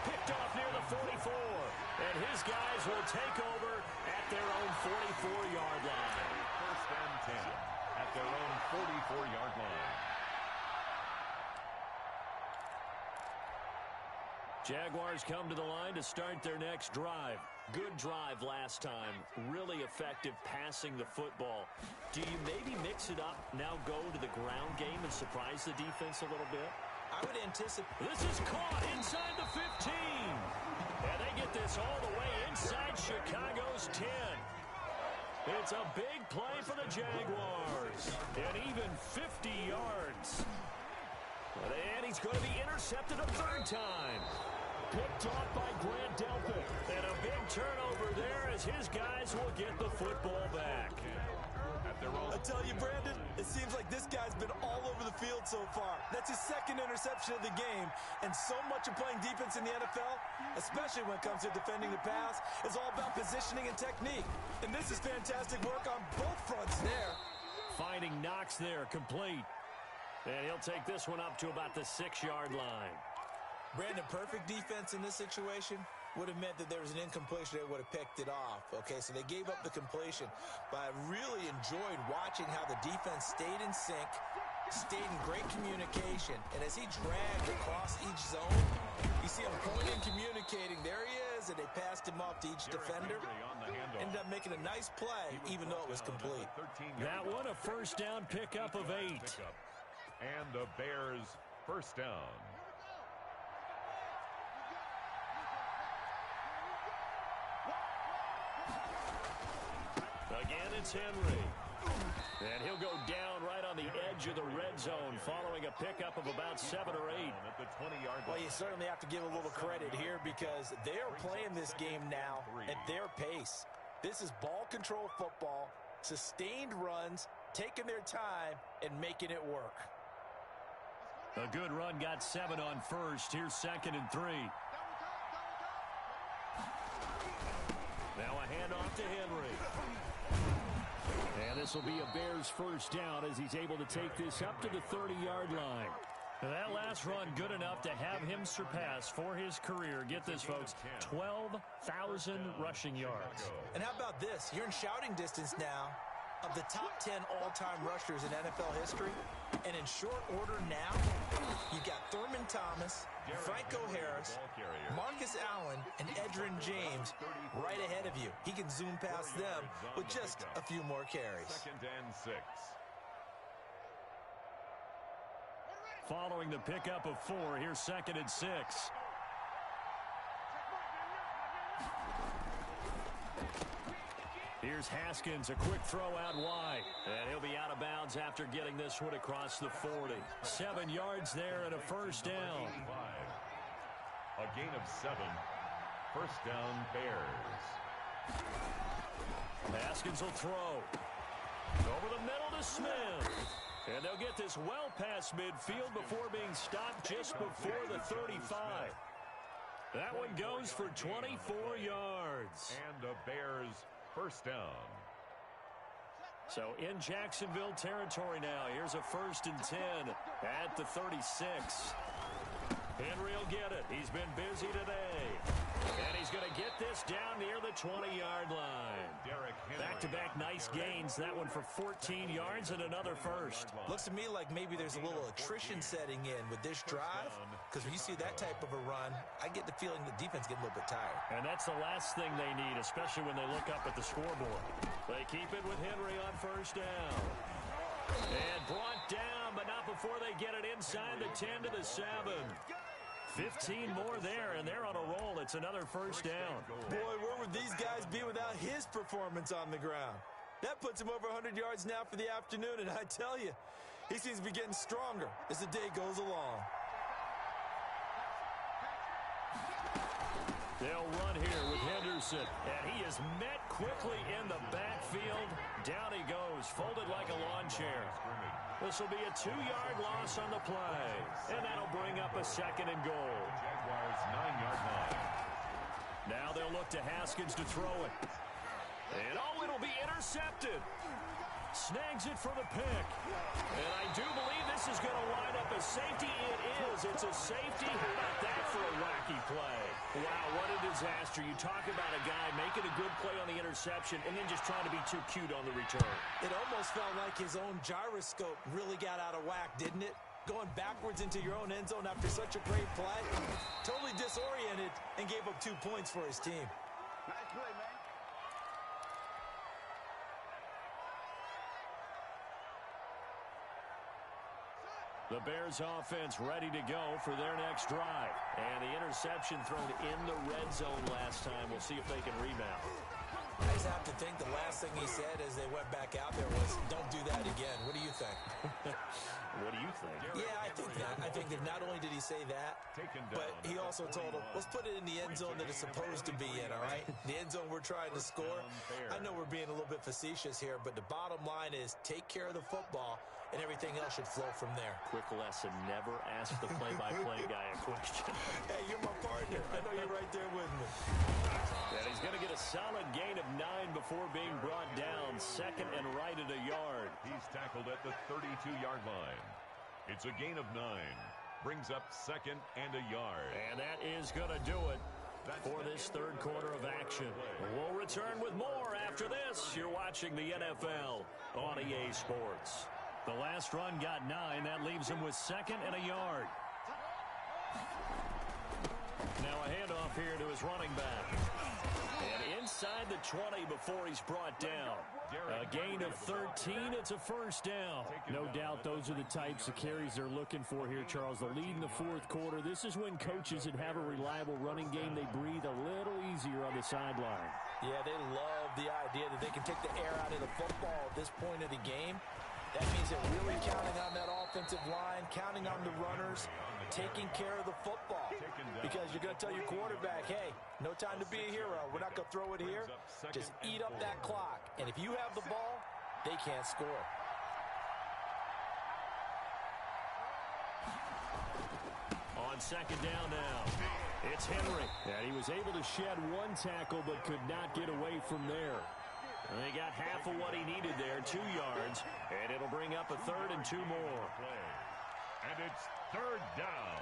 Picked off near the 44. And his guys will take over at their own 44-yard line. 1st and 10 at their own 44-yard line. Jaguars come to the line to start their next drive. Good drive last time. Really effective passing the football. Do you maybe mix it up, now go to the ground game and surprise the defense a little bit? I would anticipate. This is caught inside the 15. And they get this all the way inside Chicago's 10. It's a big play for the Jaguars. And even 50 yards. And he's going to be intercepted a 3rd time. Picked off by Grant Delpit. And a big turnover there as his guys will get the football back. I tell you, Brandon, it seems like this guy's been all over the field so far. That's his 2nd interception of the game. And so much of playing defense in the NFL, especially when it comes to defending the pass, is all about positioning and technique. And this is fantastic work on both fronts there. Finding Knox there, complete. And he'll take this one up to about the 6-yard line. Brandon, perfect defense in this situation would have meant that there was an incompletion. They would have picked it off. Okay, so they gave up the completion. But I really enjoyed watching how the defense stayed in sync, stayed in great communication. And as he dragged across each zone, you see him pointing, communicating. There he is, and they passed him off to each defender. Ended up making a nice play, even though it was complete. That one a 1st down pickup of 8. And the Bears 1st down. Again, it's Henry. And he'll go down right on the edge of the red zone following a pickup of about 7 or 8. At the 20-yard line. Well, you certainly have to give a little credit here because they are playing this game now at their pace. This is ball control football, sustained runs, taking their time, and making it work. A good run got 7 on first. Here's 2nd and 3. Now a handoff to Henry. And this will be a Bears first down as he's able to take this up to the 30-yard line. That last run good enough to have him surpass for his career, get this, folks, 12,000 rushing yards. And how about this? You're in shouting distance now of the top 10 all-time rushers in NFL history. And in short order now, you've got Thurman Thomas, Franco Harris, Marcus Allen, and Edgerrin James right ahead of you. He can zoom past them with just a few more carries. 2nd and 6. Following the pickup of 4, here's 2nd and 6. Here's Haskins, a quick throw out wide. And he'll be out of bounds after getting this one across the 40. 7 yards there and a first down. A gain of 7. First down, Bears. Haskins will throw. Over the middle to Smith. And they'll get this well past midfield before being stopped just before the 35. That one goes for 24 yards. And a Bears first down. So in Jacksonville territory now. Here's a 1st and 10 at the 36. Henry will get it. He's been busy today. And he's going to get this down near the 20-yard line. Back-to-back nice gains. That one for 14 yards and another first. Looks to me like maybe there's a little attrition setting in with this drive, because when you see that type of a run, I get the feeling the defense getting a little bit tired. And that's the last thing they need, especially when they look up at the scoreboard. They keep it with Henry on first down. And brought down, but not before they get it inside the 10 to the 7. 15 more there, and they're on a roll. It's another first down. Boy, where would these guys be without his performance on the ground? That puts him over 100 yards now for the afternoon, and I tell you, he seems to be getting stronger as the day goes along. They'll run here with Henderson, and he is met quickly in the backfield. Down he goes, folded like a lawn chair. This will be a 2-yard loss on the play, and that'll bring up a 2nd and goal. Jaguars 9-yard line. Now they'll look to Haskins to throw it. And oh, it'll be intercepted. Snags it for the pick. And I do believe this is going to wind up a safety. It is. It's a safety. How about that for a wacky play? Wow, what a disaster. You talk about a guy making a good play on the interception and then just trying to be too cute on the return. It almost felt like his own gyroscope really got out of whack, didn't it? Going backwards into your own end zone after such a great play. Totally disoriented and gave up 2 points for his team. Nice play, man. The Bears offense ready to go for their next drive. And the interception thrown in the red zone last time. We'll see if they can rebound. I just have to think the last thing he said as they went back out there was, don't do that again. What do you think? What do you think? Yeah, I think that. I think that not only did he say that, but he also told him, let's put it in the end zone that it's supposed to be in, all right? The end zone we're trying to score. I know we're being a little bit facetious here, but the bottom line is take care of the football, and everything else should flow from there. Quick lesson, never ask the play-by-play guy a question. Hey, you're my partner. I know you're right there with me. And he's going to get a solid gain of 9 before being brought down. 2nd and right at a yard. He's tackled at the 32-yard line. It's a gain of 9. Brings up 2nd and a yard. And that is going to do it for this third quarter of action. We'll return with more after this. You're watching the NFL on EA Sports. The last run got 9. That leaves him with 2nd and a yard. Now a handoff here to his running back. And inside the 20 before he's brought down. Derek A gain of 13. It's a first down. No doubt those are the types of carries they're looking for here, Charles. The lead in the fourth quarter. This is when coaches that have a reliable running game, they breathe a little easier on the sideline. Yeah, they love the idea that they can take the air out of the football at this point of the game. That means they're really counting on that offensive line, counting on the runners, taking care of the football. Because you're going to tell your quarterback, hey, no time to be a hero. We're not going to throw it here. Just eat up that clock. And if you have the ball, they can't score. On second down now, it's Henry. And he was able to shed one tackle but could not get away from there. And they got half of what he needed there, 2 yards, and it'll bring up a 3rd and 2 more. And it's 3rd down.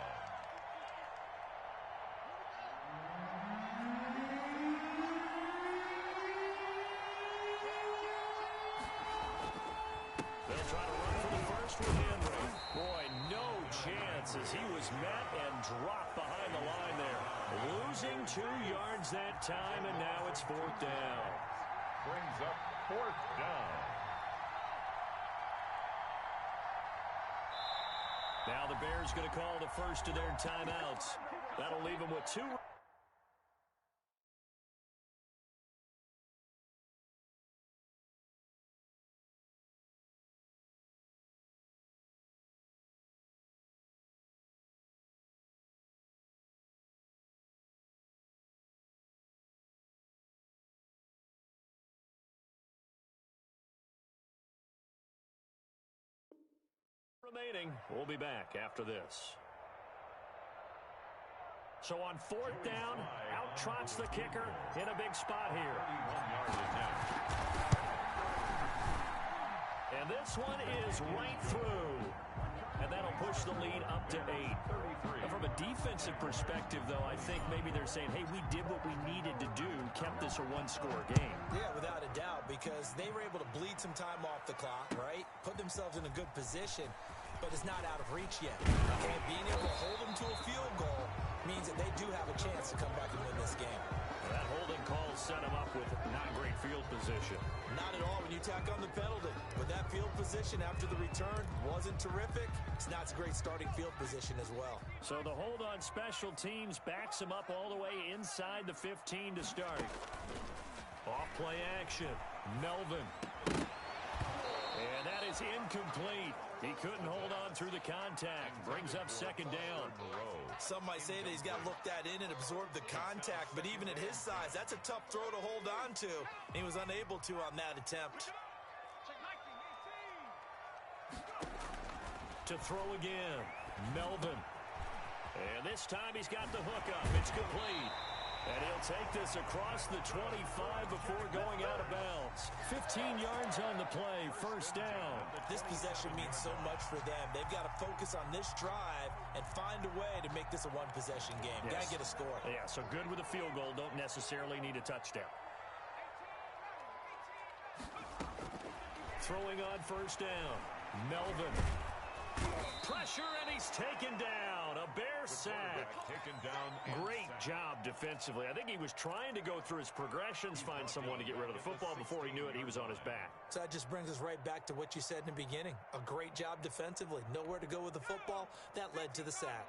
They'll try to run for the first with Henry. Boy, no chance as he was met and dropped behind the line there. Losing 2 yards that time, and now it's 4th down. Brings up 4th down. Now the Bears going to call the first of their timeouts. That'll leave them with 2. Remaining. We'll be back after this. So on 4th down, out trots the kicker in a big spot here. 31 yards. And this one is right through. And that'll push the lead up to 8. And from a defensive perspective, though, I think maybe they're saying, hey, we did what we needed to do, kept this a one-score game. Yeah, without a doubt, because they were able to bleed some time off the clock, right? Put themselves in a good position, but it's not out of reach yet. Okay, being able to hold them to a field goal means that they do have a chance to come back and win this game. Well, that holding call set them up with not great field position. Not at all when you tack on the penalty. But that field position after the return wasn't terrific. It's not a great starting field position as well. So the hold on special teams backs him up all the way inside the 15 to start. Off play action. Melvin. And that is incomplete. He couldn't hold on through the contact. Brings up second down. Some might say that he's got to look that in and absorb the contact, but even at his size, that's a tough throw to hold on to. He was unable to on that attempt. To throw again. Melvin. And this time he's got the hookup. It's complete. And he'll take this across the 25 before going out of bounds. 15 yards on the play, first down. This possession means so much for them. They've got to focus on this drive and find a way to make this a one-possession game. Yes. Got to get a score. Yeah, so good with a field goal. Don't necessarily need a touchdown. Throwing on first down. Melvin. Pressure, and he's taken down. A Bear sack. Taken down. Great job defensively. I think he was trying to go through his progressions, find someone to get rid of the football. Before he knew it, he was on his back. So that just brings us right back to what you said in the beginning. A great job defensively. Nowhere to go with the football. That led to the sack.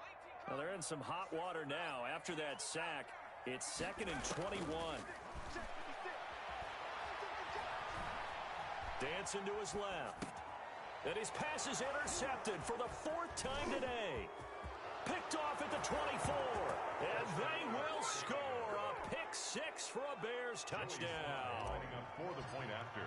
Well, they're in some hot water now. After that sack, it's 2nd and 21. Dancing to his left. And his pass is intercepted for the 4th time today. Picked off at the 24. And they will score a pick 6 for a Bears touchdown. Lining up for the point after.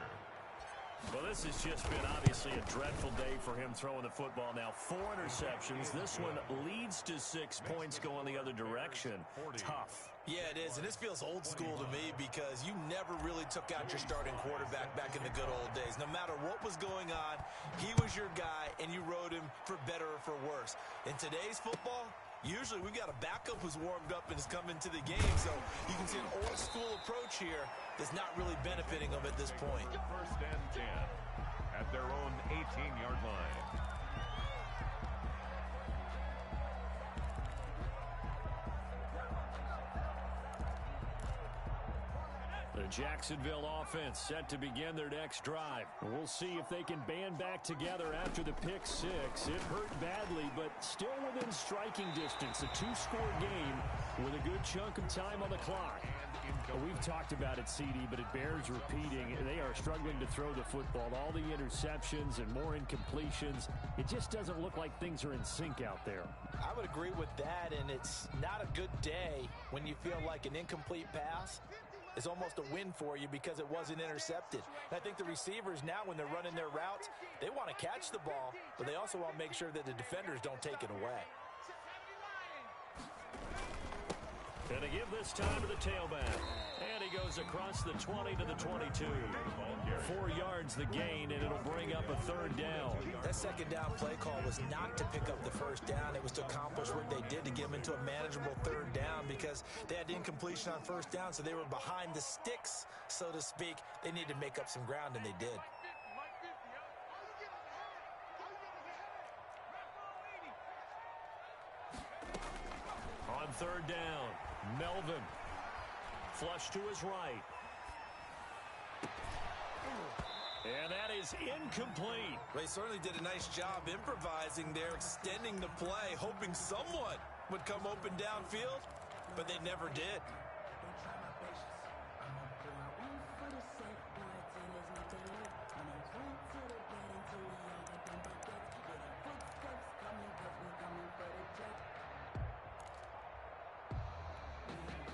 Well, this has just been obviously a dreadful day for him throwing the football. Now 4 interceptions. This one leads to 6 points going the other direction. Tough. Yeah, it is, and this feels old school to me because you never really took out your starting quarterback back in the good old days. No matter what was going on, he was your guy, and you rode him for better or for worse. In today's football, usually we've got a backup who's warmed up and has come into the game, so you can see an old school approach here that's not really benefiting them at this point. 1st and 10 at their own 18-yard line. The Jacksonville offense set to begin their next drive. We'll see if they can band back together after the pick six. It hurt badly, but still within striking distance. A 2-score game with a good chunk of time on the clock. We've talked about it, CD, but it bears repeating. They are struggling to throw the football. All the interceptions and more incompletions. It just doesn't look like things are in sync out there. I would agree with that, and it's not a good day when you feel like an incomplete pass is almost a win for you because it wasn't intercepted. And I think the receivers now, when they're running their routes, they want to catch the ball, but they also want to make sure that the defenders don't take it away. And they give this time to the tailback. And he goes across the 20 to the 22. 4 yards the gain, and it'll bring up a third down. That second down play call was not to pick up the first down. It was to accomplish what they did to get them into a manageable third down because they had incompletion on first down, so they were behind the sticks, so to speak. They needed to make up some ground, and they did. On third down, Melvin. Flush to his right. And that is incomplete. They certainly did a nice job improvising there, extending the play, hoping someone would come open downfield, but they never did.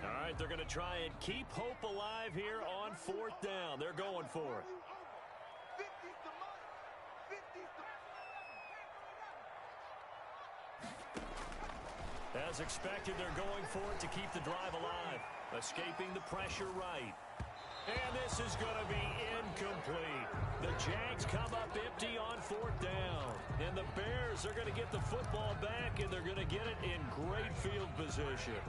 All right, they're going to try and keep hope alive here on fourth down. They're going for it. As expected, they're going for it to keep the drive alive. Escaping the pressure right. And this is going to be incomplete. The Jags come up empty on fourth down. And the Bears are going to get the football back, and they're going to get it in great field position.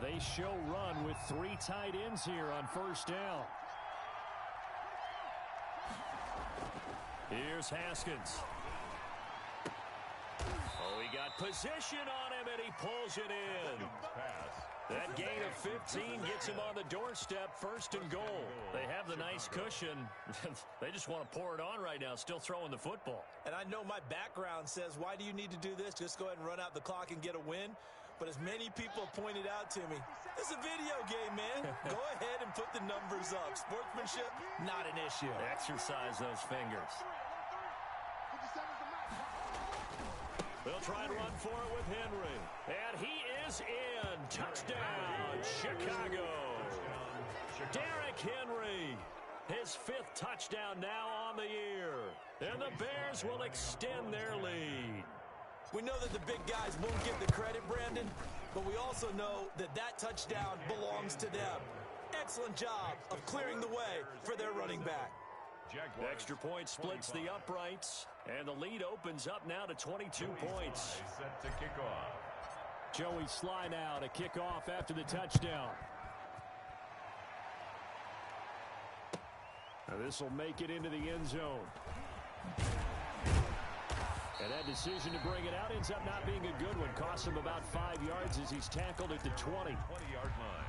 They show run with 3 tight ends here on first down. Here's Haskins. Oh, he got position on him, and he pulls it in. That gain of 15 gets him on the doorstep, first and goal. They have the nice cushion. They just want to pour it on right now, still throwing the football. And I know my background says, why do you need to do this? Just go ahead and run out the clock and get a win. But as many people pointed out to me, it's a video game, man. Go ahead and put the numbers up. Sportsmanship, not an issue. Exercise those fingers. They'll try and run for it with Henry. And he is in. Touchdown, Chicago. Derrick Henry. His 5th touchdown now on the year. And the Bears will extend their lead. We know that the big guys won't get the credit, Brandon, but we also know that that touchdown belongs to them. Excellent job of clearing the way for their running back. Extra point splits the uprights, and the lead opens up now to 22 points. Set to kick off. Joey Sly now to kick off after the touchdown. Now this will make it into the end zone. And that decision to bring it out ends up not being a good one. Costs him about 5 yards as he's tackled at the 20. 20-yard line.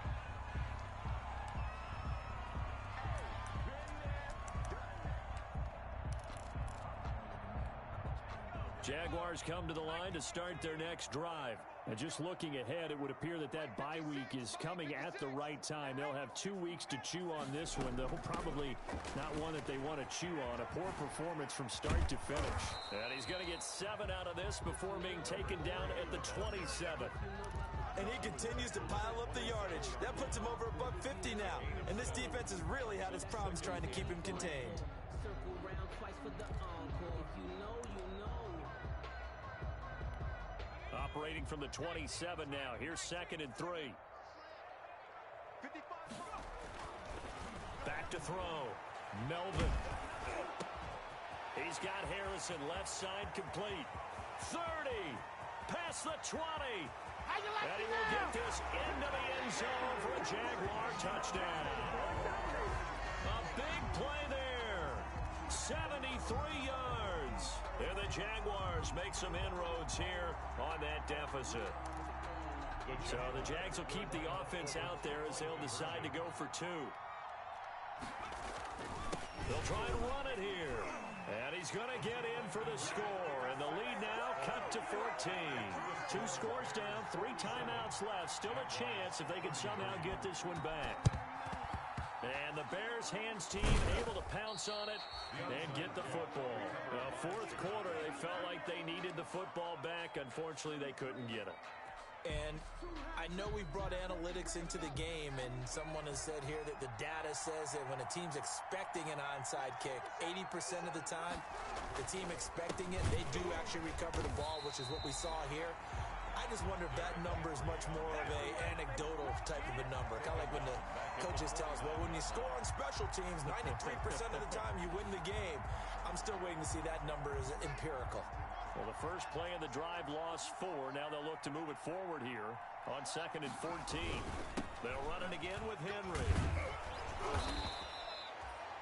Jaguars come to the line to start their next drive. And just looking ahead, it would appear that that bye week is coming at the right time. They'll have 2 weeks to chew on this one, though probably not one that they want to chew on. A poor performance from start to finish. And he's going to get 7 out of this before being taken down at the 27. And he continues to pile up the yardage. That puts him over $150 now. And this defense has really had its problems trying to keep him contained. Operating from the 27 now. Here's 2nd and 3. Back to throw. Melvin. He's got Harrison left side complete. 30. Past the 20. And he will get this into the end zone for a Jaguar touchdown. A big play there. 73 yards. And the Jaguars make some inroads here on that deficit. The the So the Jags will keep the offense out there as they'll decide to go for 2. They'll try and run it here. And he's going to get in for the score. And the lead now cut to 14. 2 scores down, 3 timeouts left. Still a chance if they can somehow get this one back. And the Bears hands team able to pounce on it and get the football. Well, fourth quarter, they felt like they needed the football back. Unfortunately, they couldn't get it. And I know we've brought analytics into the game, and someone has said here that the data says that when a team's expecting an onside kick, 80% of the time, the team expecting it, they do actually recover the ball, which is what we saw here. I just wonder if that number is much more of a anecdotal type of a number. Kind of like when the coaches tell us, well, when you score on special teams, 93% of the time you win the game. I'm still waiting to see that number is empirical. Well, the first play of the drive lost 4. Now they'll look to move it forward here on 2nd and 14. They'll run it again with Henry.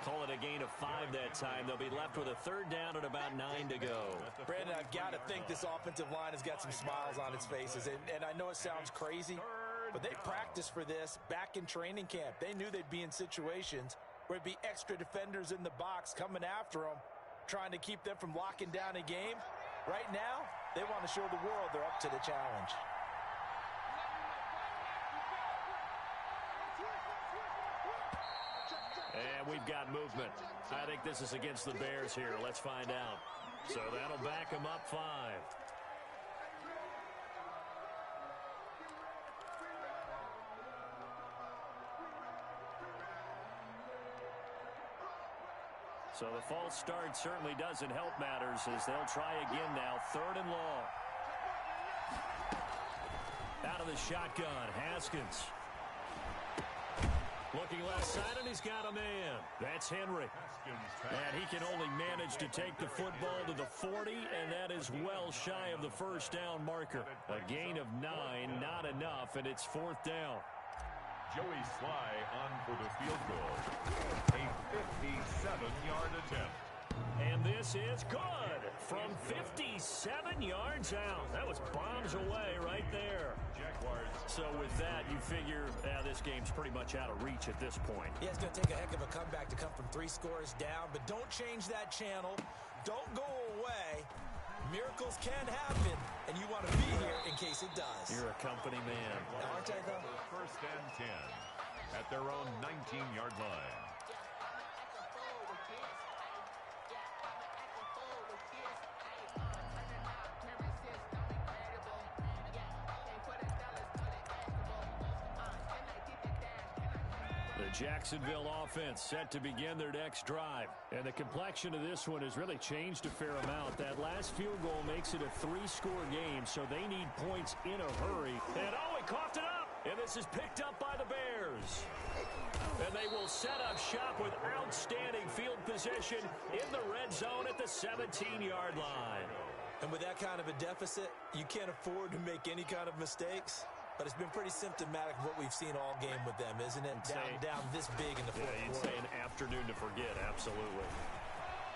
Call it a gain of 5 that time. They'll be left with a 3rd down and about 9 to go. Brandon, I've got to think this offensive line has got some smiles on its faces. And I know it sounds crazy, but they practiced for this back in training camp. They knew they'd be in situations where it'd be extra defenders in the box coming after them, trying to keep them from locking down a game. Right now, they want to show the world they're up to the challenge. And we've got movement. I think this is against the Bears here. Let's find out. So that'll back them up 5. So the false start certainly doesn't help matters as they'll try again now. 3rd and long. Out of the shotgun, Haskins. Looking left side, and he's got a man. That's Henry. And he can only manage to take the football to the 40, and that is well shy of the first down marker. A gain of 9, not enough, and it's 4th down. Joey Sly on for the field goal. A 57-yard attempt. And this is good from 57 yards out. That was bombs away right there. Jaguars. So with that, you figure this game's pretty much out of reach at this point. Yeah, it's going to take a heck of a comeback to come from 3 scores down, but don't change that channel. Don't go away. Miracles can happen, and you want to be here in case it does. You're a company man. Aren't I, though? 1st and 10 at their own 19-yard line. Jacksonville offense set to begin their next drive. And the complexion of this one has really changed a fair amount. That last field goal makes it a 3-score game, so they need points in a hurry. And oh, he coughed it up! And this is picked up by the Bears. And they will set up shop with outstanding field position in the red zone at the 17-yard line. And with that kind of a deficit, you can't afford to make any kind of mistakes. But it's been pretty symptomatic of what we've seen all game with them, isn't it? Down this big in the fourth quarter. You'd say an afternoon to forget, absolutely.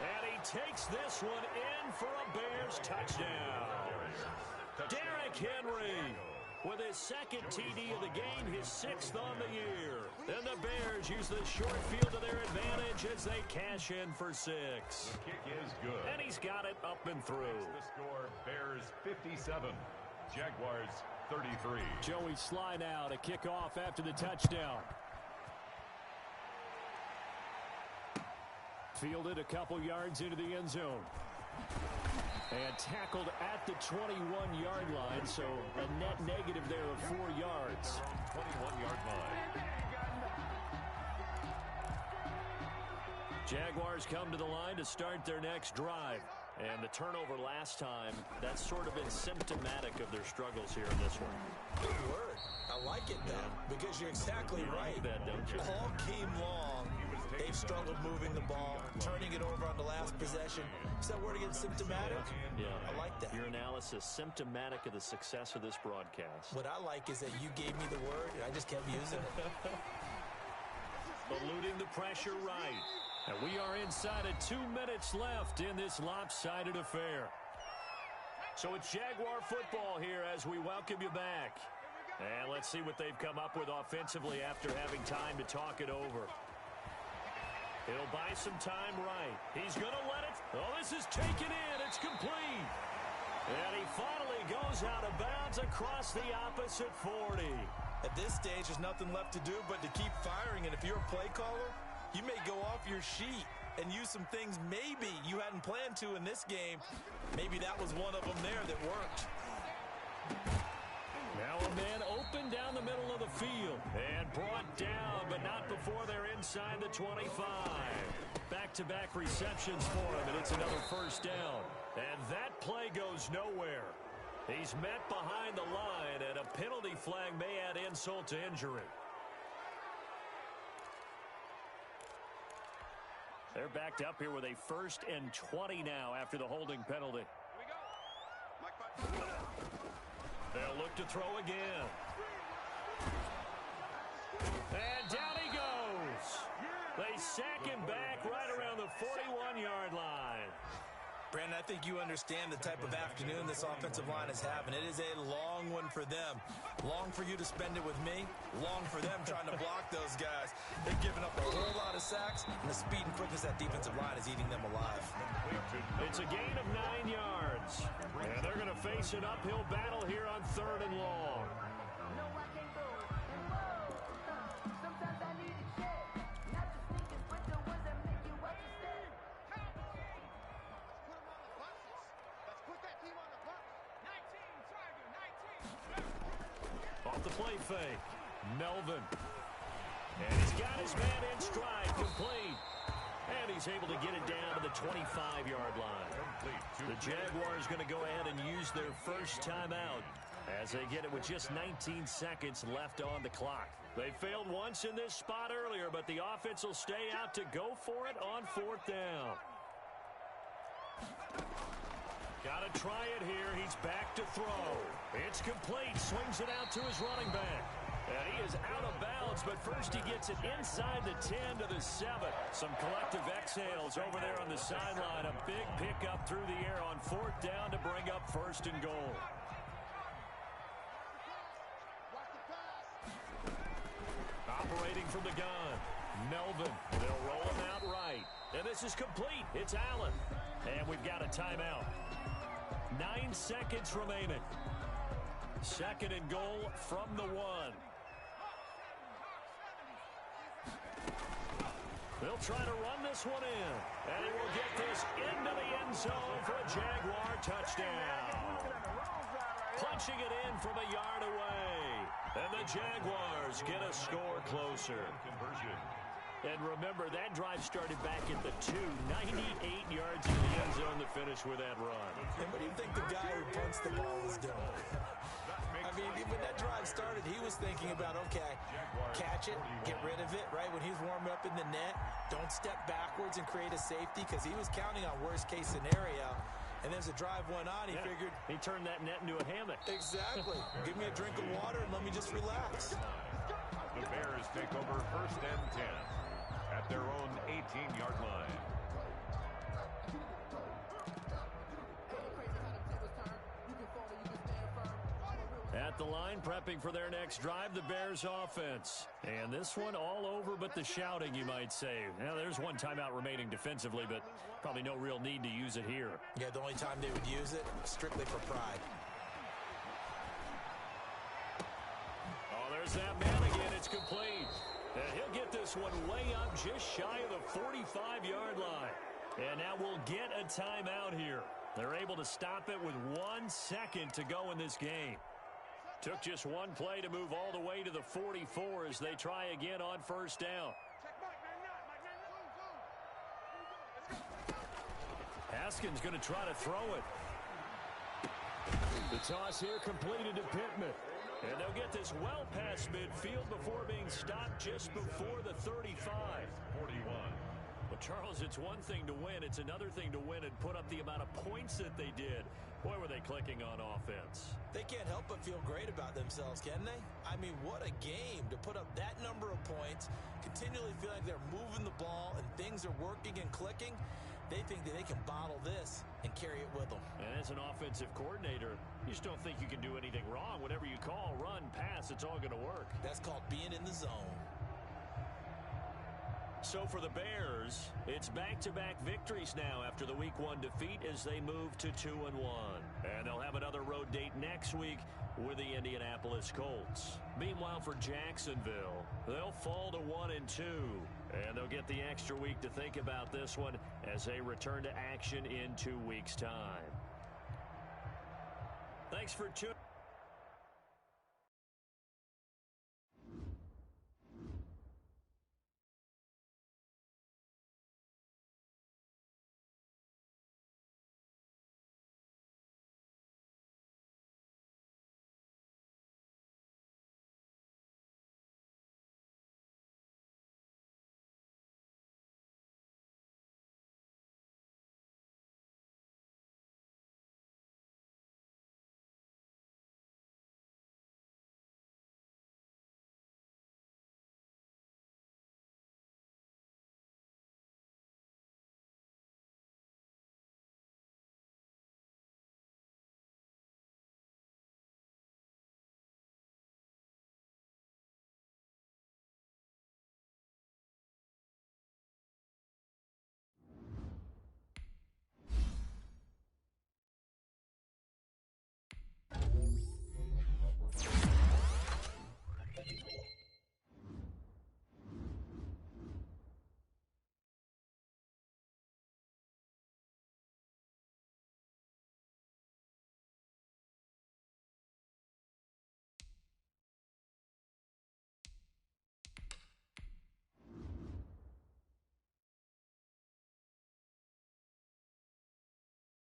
And he takes this one in for a Bears touchdown. Derrick Henry with his 2nd TD of the game, his 6th on the year. And the Bears use the short field to their advantage as they cash in for 6. The kick is good. And he's got it up and through. The score, Bears 57, Jaguars 33. Joey Sly now to kick off after the touchdown. Fielded a couple yards into the end zone. And tackled at the 21-yard line, so a net negative there of 4 yards. 21-yard line. Jaguars come to the line to start their next drive. And the turnover last time, that's sort of been symptomatic of their struggles here in this one. Good word. I like it, though, because you're exactly right. Like that, don't you? All game long, they've struggled moving the ball, turning it over on the last possession. Is that word again, symptomatic? Yeah. I like that. Your analysis, symptomatic of the success of this broadcast. What I like is that you gave me the word, and I just kept using it. Eluding the pressure right. And we are inside of 2 minutes left in this lopsided affair. So it's Jaguar football here as we welcome you back. And let's see what they've come up with offensively after having time to talk it over. He'll buy some time right. He's going to let it. Oh, this is taken in. It's complete. And he finally goes out of bounds across the opposite 40. At this stage, there's nothing left to do but to keep firing. And if you're a play caller, you may go off your sheet and use some things maybe you hadn't planned to in this game. Maybe that was one of them there that worked. Now a man open down the middle of the field and brought down, but not before they're inside the 25. Back-to-back receptions for him, and it's another first down. And that play goes nowhere. He's met behind the line, and a penalty flag may add insult to injury. They're backed up here with a 1st and 20 now after the holding penalty. Here we go. Mike, They'll look to throw again. And down he goes. They sack him back right around the 41-yard line. Brandon, I think you understand the type of afternoon this offensive line is having. It is a long one for them. Long for you to spend it with me. Long for them trying to block those guys. They've given up a whole lot of sacks, and the speed and quickness of that defensive line is eating them alive. It's a gain of 9 yards. And they're going to face an uphill battle here on 3rd and long. Off the play fake, Melvin. And he's got his man in stride, complete. And he's able to get it down to the 25-yard line. The Jaguars going to go ahead and use their first timeout as they get it with just 19 seconds left on the clock. They failed once in this spot earlier, but the offense will stay out to go for it on 4th down. Got to try it here. He's back to throw. It's complete. Swings it out to his running back. And he is out of bounds, but first he gets it inside the 10 to the 7. Some collective exhales over there on the sideline. A big pickup through the air on 4th down to bring up 1st and goal. Operating from the gun, Melvin. They'll roll him out right. And this is complete. It's Allen. And we've got a timeout. 9 seconds remaining. 2nd and goal from the 1. They'll try to run this one in. And he will get this into the end zone for a Jaguar touchdown. Punching it in from a yard away. And the Jaguars get a score closer. And remember, that drive started back at the 2. 98 yards in the end zone to finish with that run. And what do you think the guy who punts the ball is doing? I mean, when that drive started, he was thinking about, okay, catch it, get rid of it, right? When he's warming up in the net, don't step backwards and create a safety, because he was counting on worst-case scenario. And as the drive went on, he figured... He turned that net into a hammock. Exactly. Give me a drink of water and let me just relax. The Bears take over 1st and 10 at their own 18-yard line. At the line, prepping for their next drive, the Bears offense. And this one all over but the shouting, you might say. Now, there's one timeout remaining defensively, but probably no real need to use it here. Yeah, the only time they would use it, strictly for pride. Oh, there's that man again. It's complete. And he'll get this one way up just shy of the 45-yard line. And now we'll get a timeout here. They're able to stop it with 1 second to go in this game. Took just one play to move all the way to the 44 as they try again on 1st down. Haskins going to try to throw it. The toss here completed to Pittman. And they'll get this well past midfield before being stopped just before the 35. 41. Well, Charles, it's one thing to win. It's another thing to win and put up the amount of points that they did. Boy, were they clicking on offense. They can't help but feel great about themselves, can they? I mean, what a game to put up that number of points, continually feel like they're moving the ball and things are working and clicking. They think that they can bottle this and carry it with them. And as an offensive coordinator, you just don't think you can do anything wrong. Whatever you call, run, pass, it's all going to work. That's called being in the zone. So for the Bears, it's back-to-back victories now after the Week 1 defeat as they move to 2-1. And they'll have another road date next week with the Indianapolis Colts. Meanwhile, for Jacksonville, they'll fall to 1-2. And they'll get the extra week to think about this one as they return to action in 2 weeks' time. Thanks for tuning in.